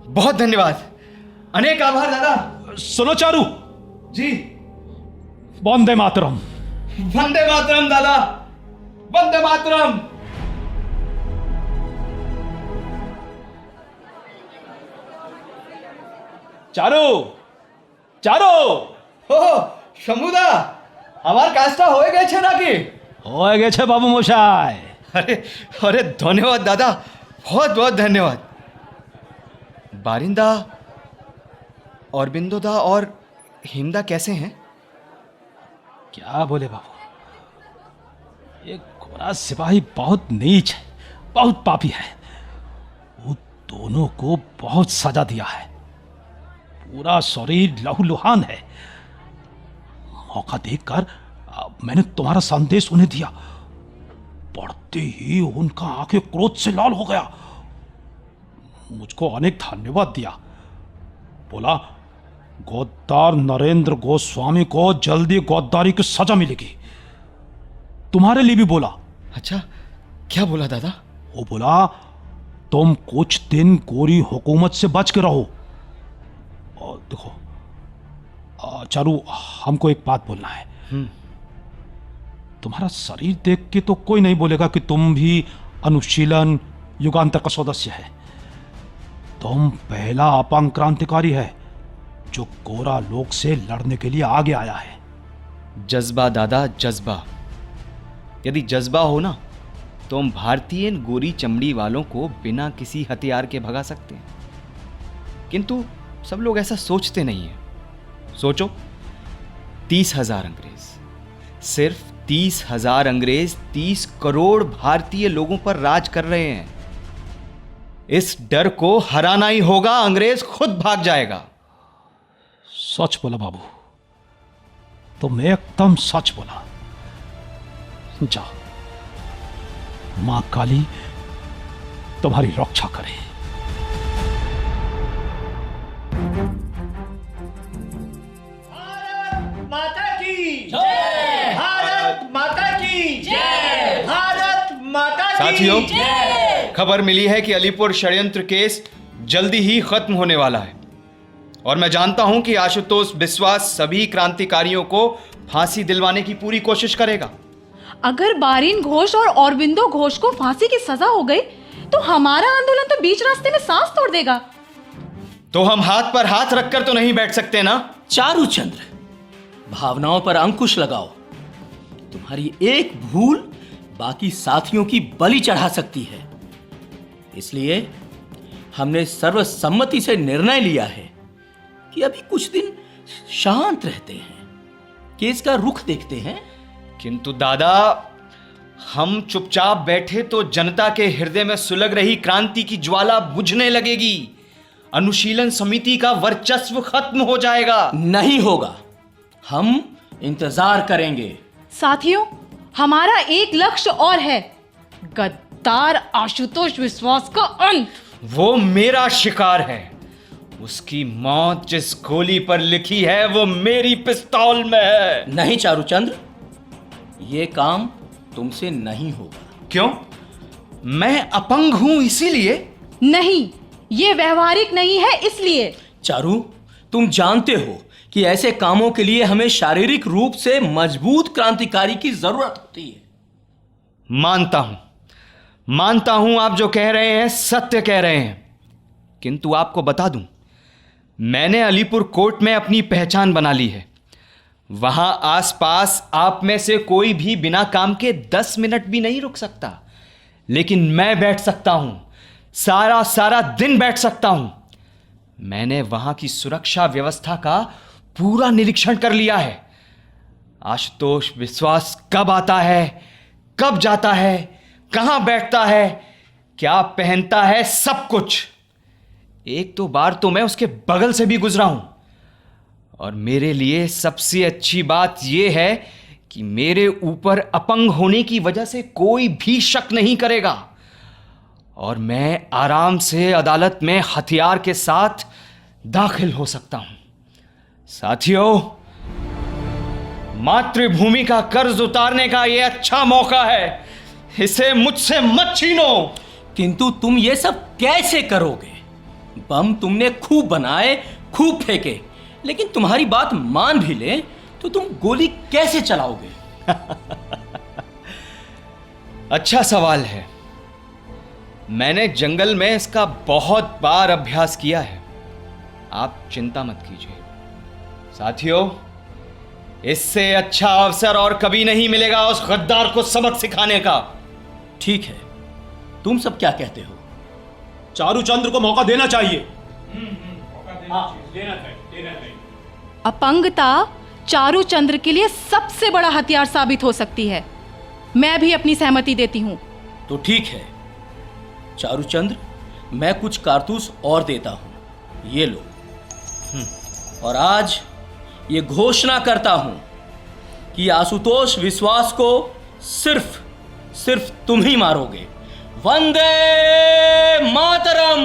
बहुत धन्यवाद, अनेक आभार दादा। सुनो चारू जी। वंदे मातरम। वंदे मातरम दादा, वंदे मातरम। चारू, चारू। ओ शंभुदा, আমার কাজটা হয়ে গেছে নাকি? হয়ে গেছে বাবু মশাই। अरे अरे, धन्यवाद दादा, बहुत बहुत धन्यवाद। बारिंदा, औरबिंदो दा और हेमदा कैसे हैं? क्या बोले बाबू, ये गोरा सिपाही बहुत नीच है, बहुत पापी है। वो दोनों को बहुत सजा दिया है, पूरा शरीर लहूलुहान है। मौका देखकर मैंने तुम्हारा संदेश उन्हें दिया, पढ़ते ही उनका आंखें क्रोध से लाल हो गया। मुझको अनेक धन्यवाद दिया, बोला गद्दार नरेंद्र गोस्वामी को जल्दी गद्दारी की सजा मिलेगी। तुम्हारे लिए भी बोला। अच्छा, क्या बोला दादा? वो बोला तुम कुछ दिन गोरी हुकूमत से बच के रहो। और देखो चारू, हमको एक बात बोलना है। तुम्हारा शरीर देख के तो कोई नहीं बोलेगा कि तुम भी अनुशीलन युगांतर का सदस्य है। तुम पहला अपंग क्रांतिकारी है जो गोरा लोग से लड़ने के लिए आगे आया है। जज्बा दादा, जज्बा। यदि जज्बा हो ना तो हम भारतीय गोरी चमड़ी वालों को बिना किसी हथियार के भगा सकते हैं, किंतु सब लोग ऐसा सोचते नहीं हैं। सोचो, 30,000 अंग्रेज, सिर्फ 30,000 अंग्रेज 30 करोड़ भारतीय लोगों पर राज कर रहे हैं। इस डर को हराना ही होगा, अंग्रेज खुद भाग जाएगा। सच बोला बाबू, तुम एकदम सच बोला। जाओ, मां काली तुम्हारी रक्षा करे। माता की जय, भारत माता की जय, भारत माता की साथियों, जय। खबर मिली है कि अलीपुर षड्यंत्र केस जल्दी ही खत्म होने वाला है और मैं जानता हूं कि आशुतोष बिस्वास सभी क्रांतिकारियों को फांसी दिलवाने की पूरी कोशिश करेगा। अगर बारीन घोष और औरबिंदो घोष को फांसी की सजा हो गई तो हमारा आंदोलन तो बीच रास्ते में सांस तोड़ देगा। तो हम हाथ पर हाथ रखकर तो नहीं बैठ सकते ना? चारुचंद्र, भावनाओं पर अंकुश लगाओ। तुम्हारी एक भूल बाकी साथियों की बलि चढ़ा सकती है। इसलिए हमने सर्वसम्मति से निर्णय लिया है कि अभी कुछ दिन शांत रहते हैं, केस का रुख देखते हैं। किंतु दादा, हम चुपचाप बैठे तो जनता के हृदय में सुलग रही क्रांति की ज्वाला बुझने लगेगी, अनुशीलन समिति का वर्चस्व खत्म हो जाएगा। नहीं होगा, हम इंतजार करेंगे। साथियों, हमारा एक लक्ष्य और है, गद्दार आशुतोष विश्वास का अंत। वो मेरा शिकार है, उसकी मौत जिस गोली पर लिखी है वो मेरी पिस्तौल में है। नहीं चारुचंद्र, ये काम तुमसे नहीं होगा। क्यों? मैं अपंग हूं इसीलिए? नहीं, ये व्यवहारिक नहीं है इसलिए। चारू, तुम जानते हो कि ऐसे कामों के लिए हमें शारीरिक रूप से मजबूत क्रांतिकारी की जरूरत होती है। मानता हूं आप जो कह रहे हैं सत्य कह रहे हैं, किंतु आपको बता दूं, मैंने अलीपुर कोर्ट में अपनी पहचान बना ली है। वहां आसपास आप में से कोई भी बिना काम के 10 मिनट भी नहीं रुक सकता, लेकिन मैं बैठ सकता हूं, सारा दिन बैठ सकता हूं। मैंने वहां की सुरक्षा व्यवस्था का पूरा निरीक्षण कर लिया है। आशुतोष विश्वास कब आता है, कब जाता है, कहां बैठता है, क्या पहनता है, सब कुछ। एक दो बार तो मैं उसके बगल से भी गुजरा हूं, और मेरे लिए सबसे अच्छी बात यह है कि मेरे ऊपर अपंग होने की वजह से कोई भी शक नहीं करेगा, और मैं आराम से अदालत में हथियार के साथ दाखिल हो सकता हूं। साथियों, मातृभूमि का कर्ज उतारने का यह अच्छा मौका है, इसे मुझसे मत छीनो। किंतु तुम ये सब कैसे करोगे? बम तुमने खूब बनाए, खूब फेंके, लेकिन तुम्हारी बात मान भी ले तो तुम गोली कैसे चलाओगे? अच्छा सवाल है। मैंने जंगल में इसका बहुत बार अभ्यास किया है, आप चिंता मत कीजिए। साथियों, इससे अच्छा अवसर और कभी नहीं मिलेगा उस गद्दार को सबक सिखाने का। ठीक है, तुम सब क्या कहते हो? चारुचंद्र को मौका देना चाहिए। देना चाहिए। अपंगता चारूचंद्र के लिए सबसे बड़ा हथियार साबित हो सकती है। मैं भी अपनी सहमति देती हूं। तो ठीक है चारूचंद्र, मैं कुछ कारतूस और देता हूं, ये लो। और आज ये घोषणा करता हूं कि आशुतोष विश्वास को सिर्फ तुम ही मारोगे। वंदे मातरम!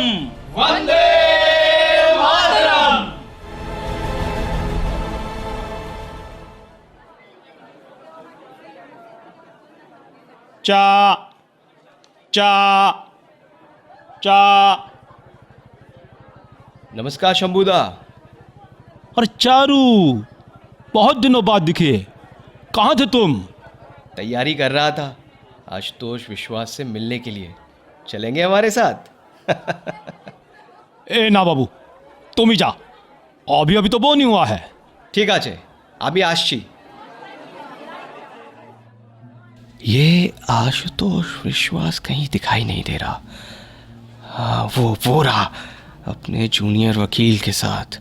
वंदे मातरम! चा चा चा। नमस्कार शंभूदा। और चारू, बहुत दिनों बाद दिखे, कहाँ थे तुम? तैयारी कर रहा था आशुतोष विश्वास से मिलने के लिए। चलेंगे हमारे साथ? ए ना बाबू, तुम ही जा, अभी तो वो नहीं हुआ है। ठीक आचे, अभी आशी। ये आशुतोष विश्वास कहीं दिखाई नहीं दे रहा। हाँ, वो रहा अपने जूनियर वकील के साथ।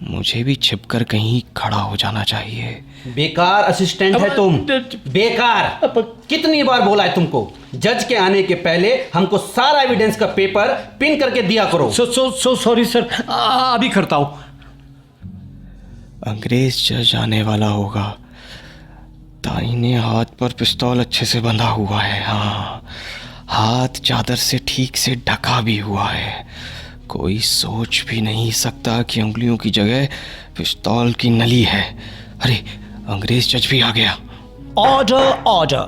मुझे भी छिपकर कहीं खड़ा हो जाना चाहिए। बेकार असिस्टेंट है तुम, बेकार। कितनी बार बोला है तुमको, जज के आने के पहले हमको सारा एविडेंस का पेपर पिन करके दिया करो। सॉरी सर, अभी करता हूं। अंग्रेज जज आने वाला होगा। दाहिने हाथ पर पिस्तौल अच्छे से बंधा हुआ है। हाँ, हाथ चादर से ठीक से ढका भी हुआ है। कोई सोच भी नहीं सकता कि उंगलियों की जगह पिस्तौल की नली है। अरे, अंग्रेज जज भी आ गया। Order order.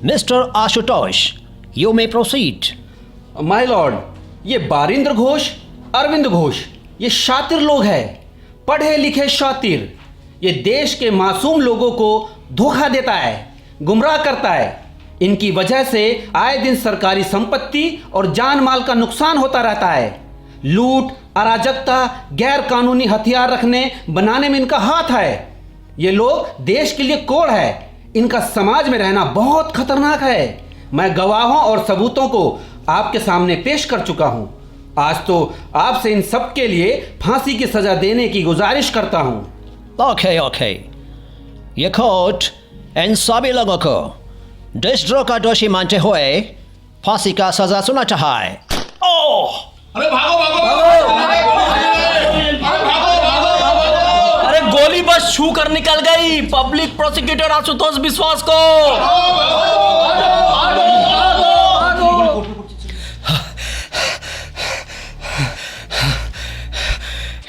Mister Ashutosh, you may proceed. My Lord, ये बारिंद्र घोष, अरविंद घोष, ये शातिर लोग हैं, पढ़े लिखे शातिर। ये देश के मासूम लोगों को धोखा देता है, गुमराह करता है। इनकी वजह से आए दिन सरकारी संपत्ति और जान माल का नुकसान होता रहता है। लूट, अराजकता, गैर कानूनी हथियार रखने बनाने में इनका हाथ है। ये लोग देश के लिए कोड़ है। इनका समाज में रहना बहुत खतरनाक है। मैं गवाहों और सबूतों को आपके सामने पेश कर चुका हूं। आज तो आपसे इन सब के लिए फांसी की सजा देने की गुजारिश करता हूं। ओके, ये कोर्ट इन सभी लोगों को देशद्रोह का दोषी मानते हुए फांसी का सजा सुनाता है। ओह! अरे भागो! अरे गोली बस छू कर निकल गई पब्लिक प्रोसिक्यूटर आशुतोष विश्वास को।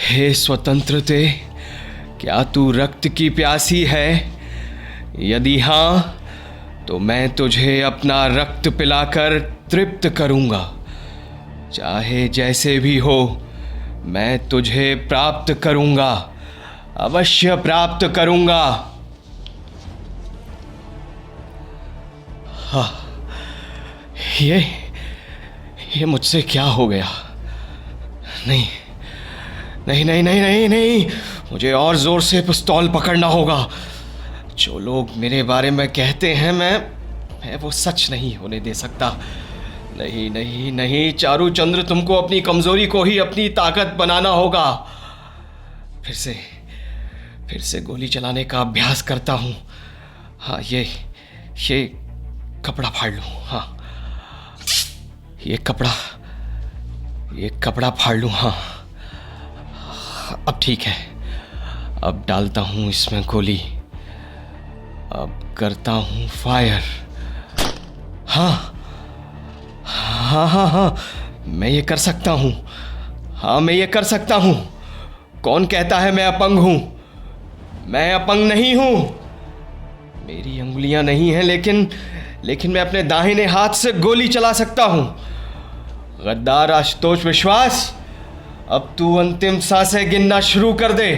हे स्वतंत्रते, क्या तू रक्त की प्यासी है? यदि हां, तो मैं तुझे अपना रक्त पिलाकर तृप्त करूंगा। चाहे जैसे भी हो, मैं तुझे प्राप्त करूंगा, अवश्य प्राप्त करूंगा। हाँ, ये मुझसे क्या हो गया? नहीं, मुझे और जोर से पिस्तौल पकड़ना होगा। जो लोग मेरे बारे में कहते हैं मैं वो सच नहीं होने दे सकता। नहीं, चारूचंद्र, तुमको अपनी कमजोरी को ही अपनी ताकत बनाना होगा। फिर से गोली चलाने का अभ्यास करता हूँ। हाँ, ये कपड़ा फाड़ लूँ। हाँ, ये कपड़ा फाड़ लूँ। हाँ, अब ठीक है। अब डालता हूँ इसमें गोली। अब करता हूँ फायर। हाँ, मैं ये कर सकता हूँ। हाँ, मैं ये कर सकता हूँ। कौन कहता है मैं अपंग हूँ? मैं अपंग नहीं हूँ। मेरी उंगलियां नहीं हैं, लेकिन मैं अपने दाहिने हाथ से गोली चला सकता हूँ। गद्दार आशुतोष विश्वास, अब तू अंतिम सांसें गिनना शुरू कर दे,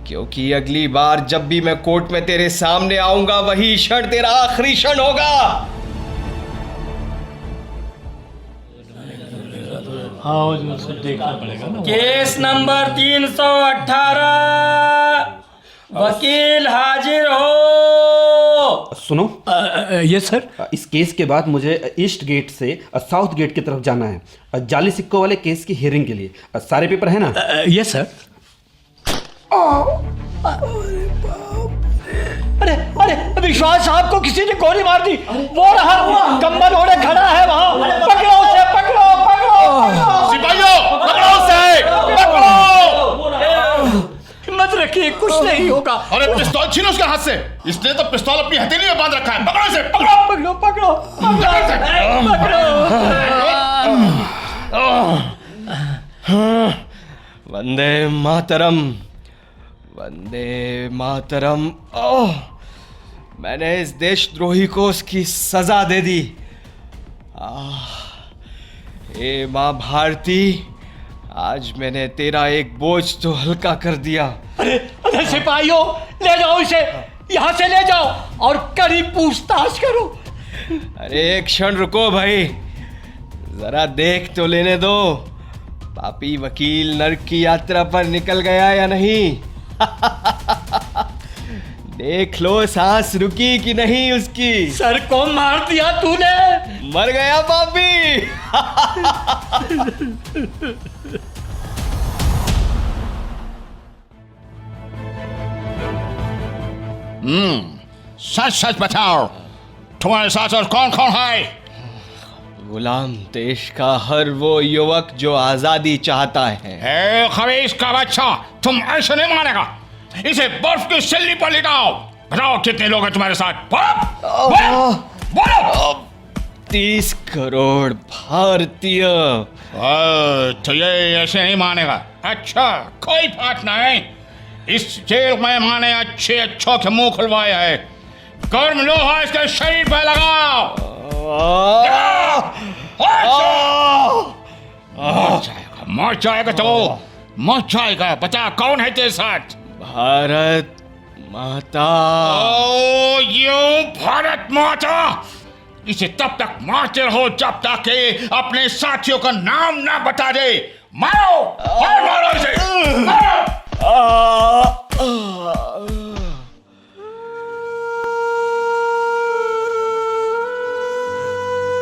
क्योंकि अगली बार जब भी मैं कोर्ट में तेरे सामने आऊंगा, वही क्षण तेरा आखिरी क्षण होगा। केस नंबर 318, वकील हाजिर हो। सुनो। Yes sir. इस केस के बाद मुझे ईस्ट गेट से साउथ गेट की तरफ जाना है, जाली सिक्कों वाले केस की हियरिंग के लिए। सारे पेपर है ना? Yes sir. अरे अरे विश्वास साहब को किसी ने गोली मार दी। वो रहा कंबल ओढ़े खड़ा है वहां। पकड़ो उसे, पकड़ो पकड़ो। सिपाहियों पकड़ो उसे, पकड़ो। हिम्मत रखिए, कुछ नहीं होगा। अरे पिस्तौल छीनो उसके हाथ से। इसने तो पिस्तौल अपनी हथेली में बांध रखा है। पकड़ो इसे, पकड़ो पकड़ो पकड़ो पकड़ो। वंदे मातरम, वंदे मातरम। ओह, मैंने इस देशद्रोही को उसकी सजा दे दी। हे माँ भारती, आज मैंने तेरा एक बोझ तो हल्का कर दिया। अरे अरे सिपाहियों, ले जाओ इसे, यहाँ से ले जाओ और कड़ी पूछताछ करो। अरे एक क्षण रुको भाई, जरा देख तो लेने दो, पापी वकील नर्क की यात्रा पर निकल गया या नहीं। देख लो सांस रुकी कि नहीं उसकी। सर को मार दिया तूने। मर गया पापी। सच सच बताओ, तुम्हारे साथ और कौन कौन है? गुलाम देश का हर वो युवक जो आजादी चाहता है। ए खबीस का बच्चा, तुम ऐसे नहीं मानेगा। इसे बर्फ की सिल्ली पर लिटाओ। बताओ कितने लोग हैं तुम्हारे साथ? बोलो, बोलो। 30 करोड़ भारतीय। तो ये ऐसे नहीं मानेगा। अच्छा, कोई बात नहीं। इस जेल में माने अच्छे अच्छों के मुंह खुलवाए है। गर्म लोहा इसके शरीर पर लगाओ। मर जाएगा तो मर जाएगा। बता कौन है तेरे साथ? भारत माता। ओ यू भारत माता। इसे तब तक मारते रहो जब तक कि अपने साथियों का नाम ना बता दे। मारो, मारो इसे, मारो।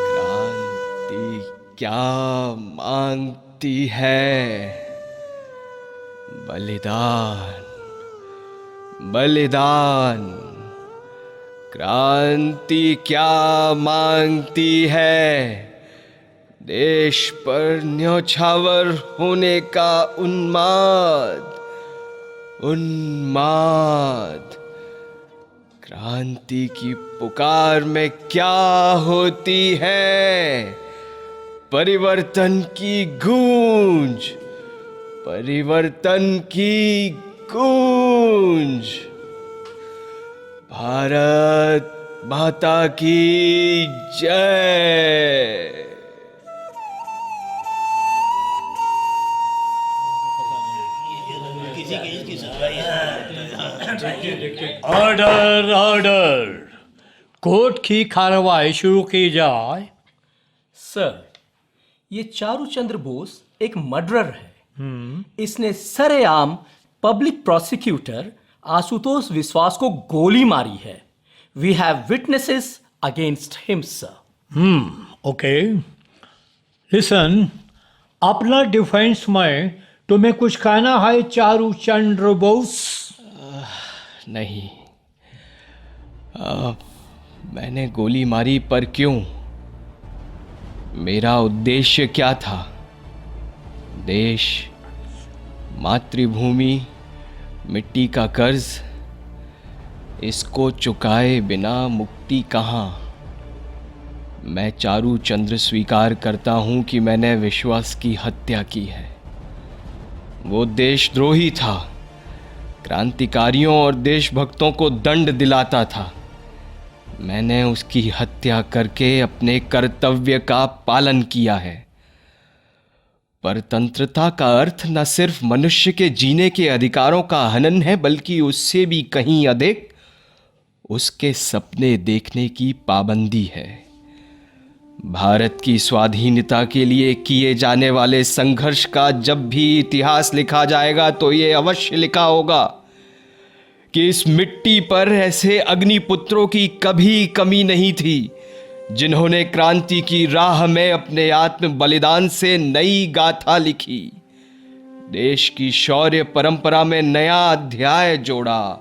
क्रांति क्या मांगती है? बलिदान, बलिदान। क्रांति क्या मांगती है? देश पर न्योछावर होने का उन्माद, उन्माद। क्रांति की पुकार में क्या होती है? परिवर्तन की गूंज, परिवर्तन की गूंज। भारत माता की जय। Order, order. कोर्ट की कार्रवाई शुरू की जाए। सर, ये चारूचंद्र बोस एक मर्डरर है। इसने सरेआम पब्लिक प्रोसिक्यूटर आशुतोष विश्वास को गोली मारी है। We have witnesses against him sir. Okay, listen, अपना डिफेंस में तुम्हें कुछ कहना है चारूचंद्र बोस? नहीं, मैंने गोली मारी, पर क्यों? मेरा उद्देश्य क्या था? देश, मातृभूमि, मिट्टी का कर्ज, इसको चुकाए बिना मुक्ति कहाँ? मैं चारूचंद्र स्वीकार करता हूं कि मैंने विश्वास की हत्या की है। वो देशद्रोही था, क्रांतिकारियों और देशभक्तों को दंड दिलाता था। मैंने उसकी हत्या करके अपने कर्तव्य का पालन किया है। परतंत्रता का अर्थ न सिर्फ मनुष्य के जीने के अधिकारों का हनन है, बल्कि उससे भी कहीं अधिक उसके सपने देखने की पाबंदी है। भारत की स्वाधीनता के लिए किए जाने वाले संघर्ष का जब भी इतिहास लिखा जाएगा तो ये अवश्य लिखा होगा कि इस मिट्टी पर ऐसे अग्निपुत्रों की कभी कमी नहीं थी जिन्होंने क्रांति की राह में अपने आत्म बलिदान से नई गाथा लिखी। देश की शौर्य परंपरा में नया अध्याय जोड़ा।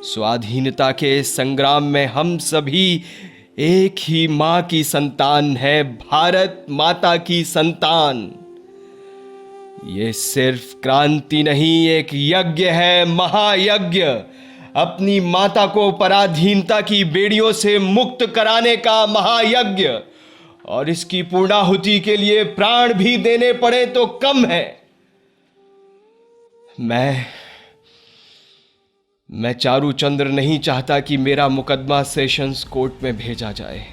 स्वाधीनता के संग्राम में हम सभी एक ही मां की संतान है, भारत माता की संतान। ये सिर्फ क्रांति नहीं, एक यज्ञ है, महायज्ञ। अपनी माता को पराधीनता की बेड़ियों से मुक्त कराने का महायज्ञ। और इसकी पूर्णाहुति के लिए प्राण भी देने पड़े तो कम है। मैं चारूचंद्र नहीं चाहता कि मेरा मुकदमा सेशंस कोर्ट में भेजा जाए।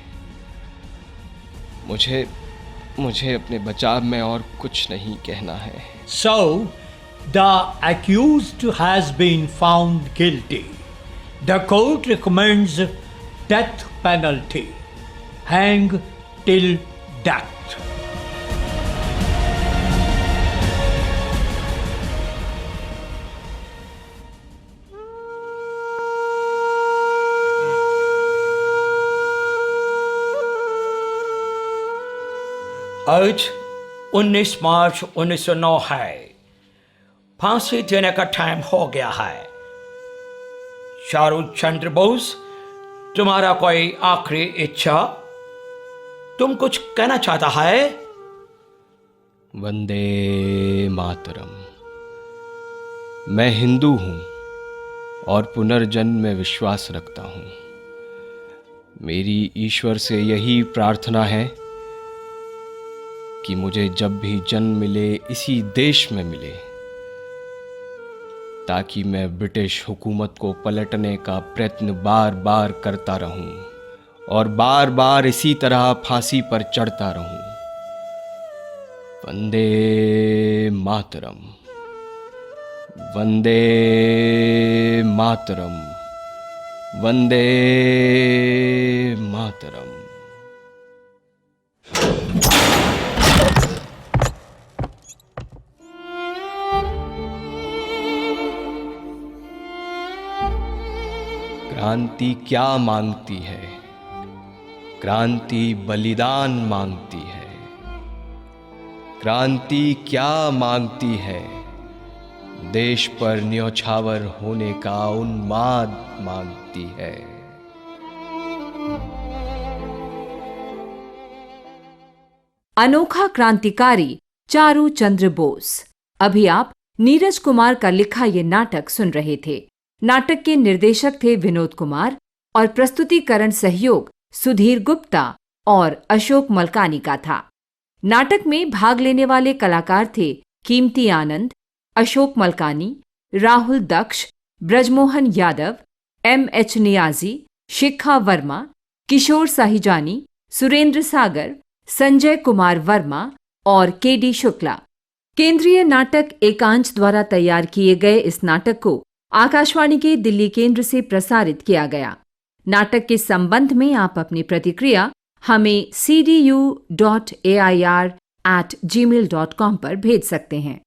मुझे अपने बचाव में और कुछ नहीं कहना है। So, the accused has been found guilty. The court recommends death penalty. Hang till death. आज 19 मार्च 1909 है। फांसी देने का टाइम हो गया है। चारू चंद्र बोस, तुम्हारा कोई आखिरी इच्छा? तुम कुछ कहना चाहता है? वंदे मातरम। मैं हिंदू हूं और पुनर्जन्म में विश्वास रखता हूं। मेरी ईश्वर से यही प्रार्थना है कि मुझे जब भी जन्म मिले इसी देश में मिले, ताकि मैं ब्रिटिश हुकूमत को पलटने का प्रयत्न बार बार करता रहूं और बार बार इसी तरह फांसी पर चढ़ता रहूं। वंदे मातरम, वंदे मातरम, वंदे मातरम। क्रांति क्या मांगती है? क्रांति बलिदान मांगती है। क्रांति क्या मांगती है? देश पर न्योछावर होने का उन्माद मांगती है। अनोखा क्रांतिकारी चारू चंद्र बोस। अभी आप नीरज कुमार का लिखा ये नाटक सुन रहे थे। नाटक के निर्देशक थे विनोद कुमार और प्रस्तुतिकरण सहयोग सुधीर गुप्ता और अशोक मलकानी का था। नाटक में भाग लेने वाले कलाकार थे कीमती आनंद, अशोक मलकानी, राहुल दक्ष, ब्रजमोहन यादव, M.H. नियाजी, शिखा वर्मा, किशोर साहिजानी, सुरेंद्र सागर, संजय कुमार वर्मा और K.D. शुक्ला। केंद्रीय नाटक एकांश द्वारा तैयार किए गए इस नाटक को आकाशवाणी के दिल्ली केंद्र से प्रसारित किया गया। नाटक के संबंध में आप अपनी प्रतिक्रिया हमें cdu.air@gmail.com पर भेज सकते हैं।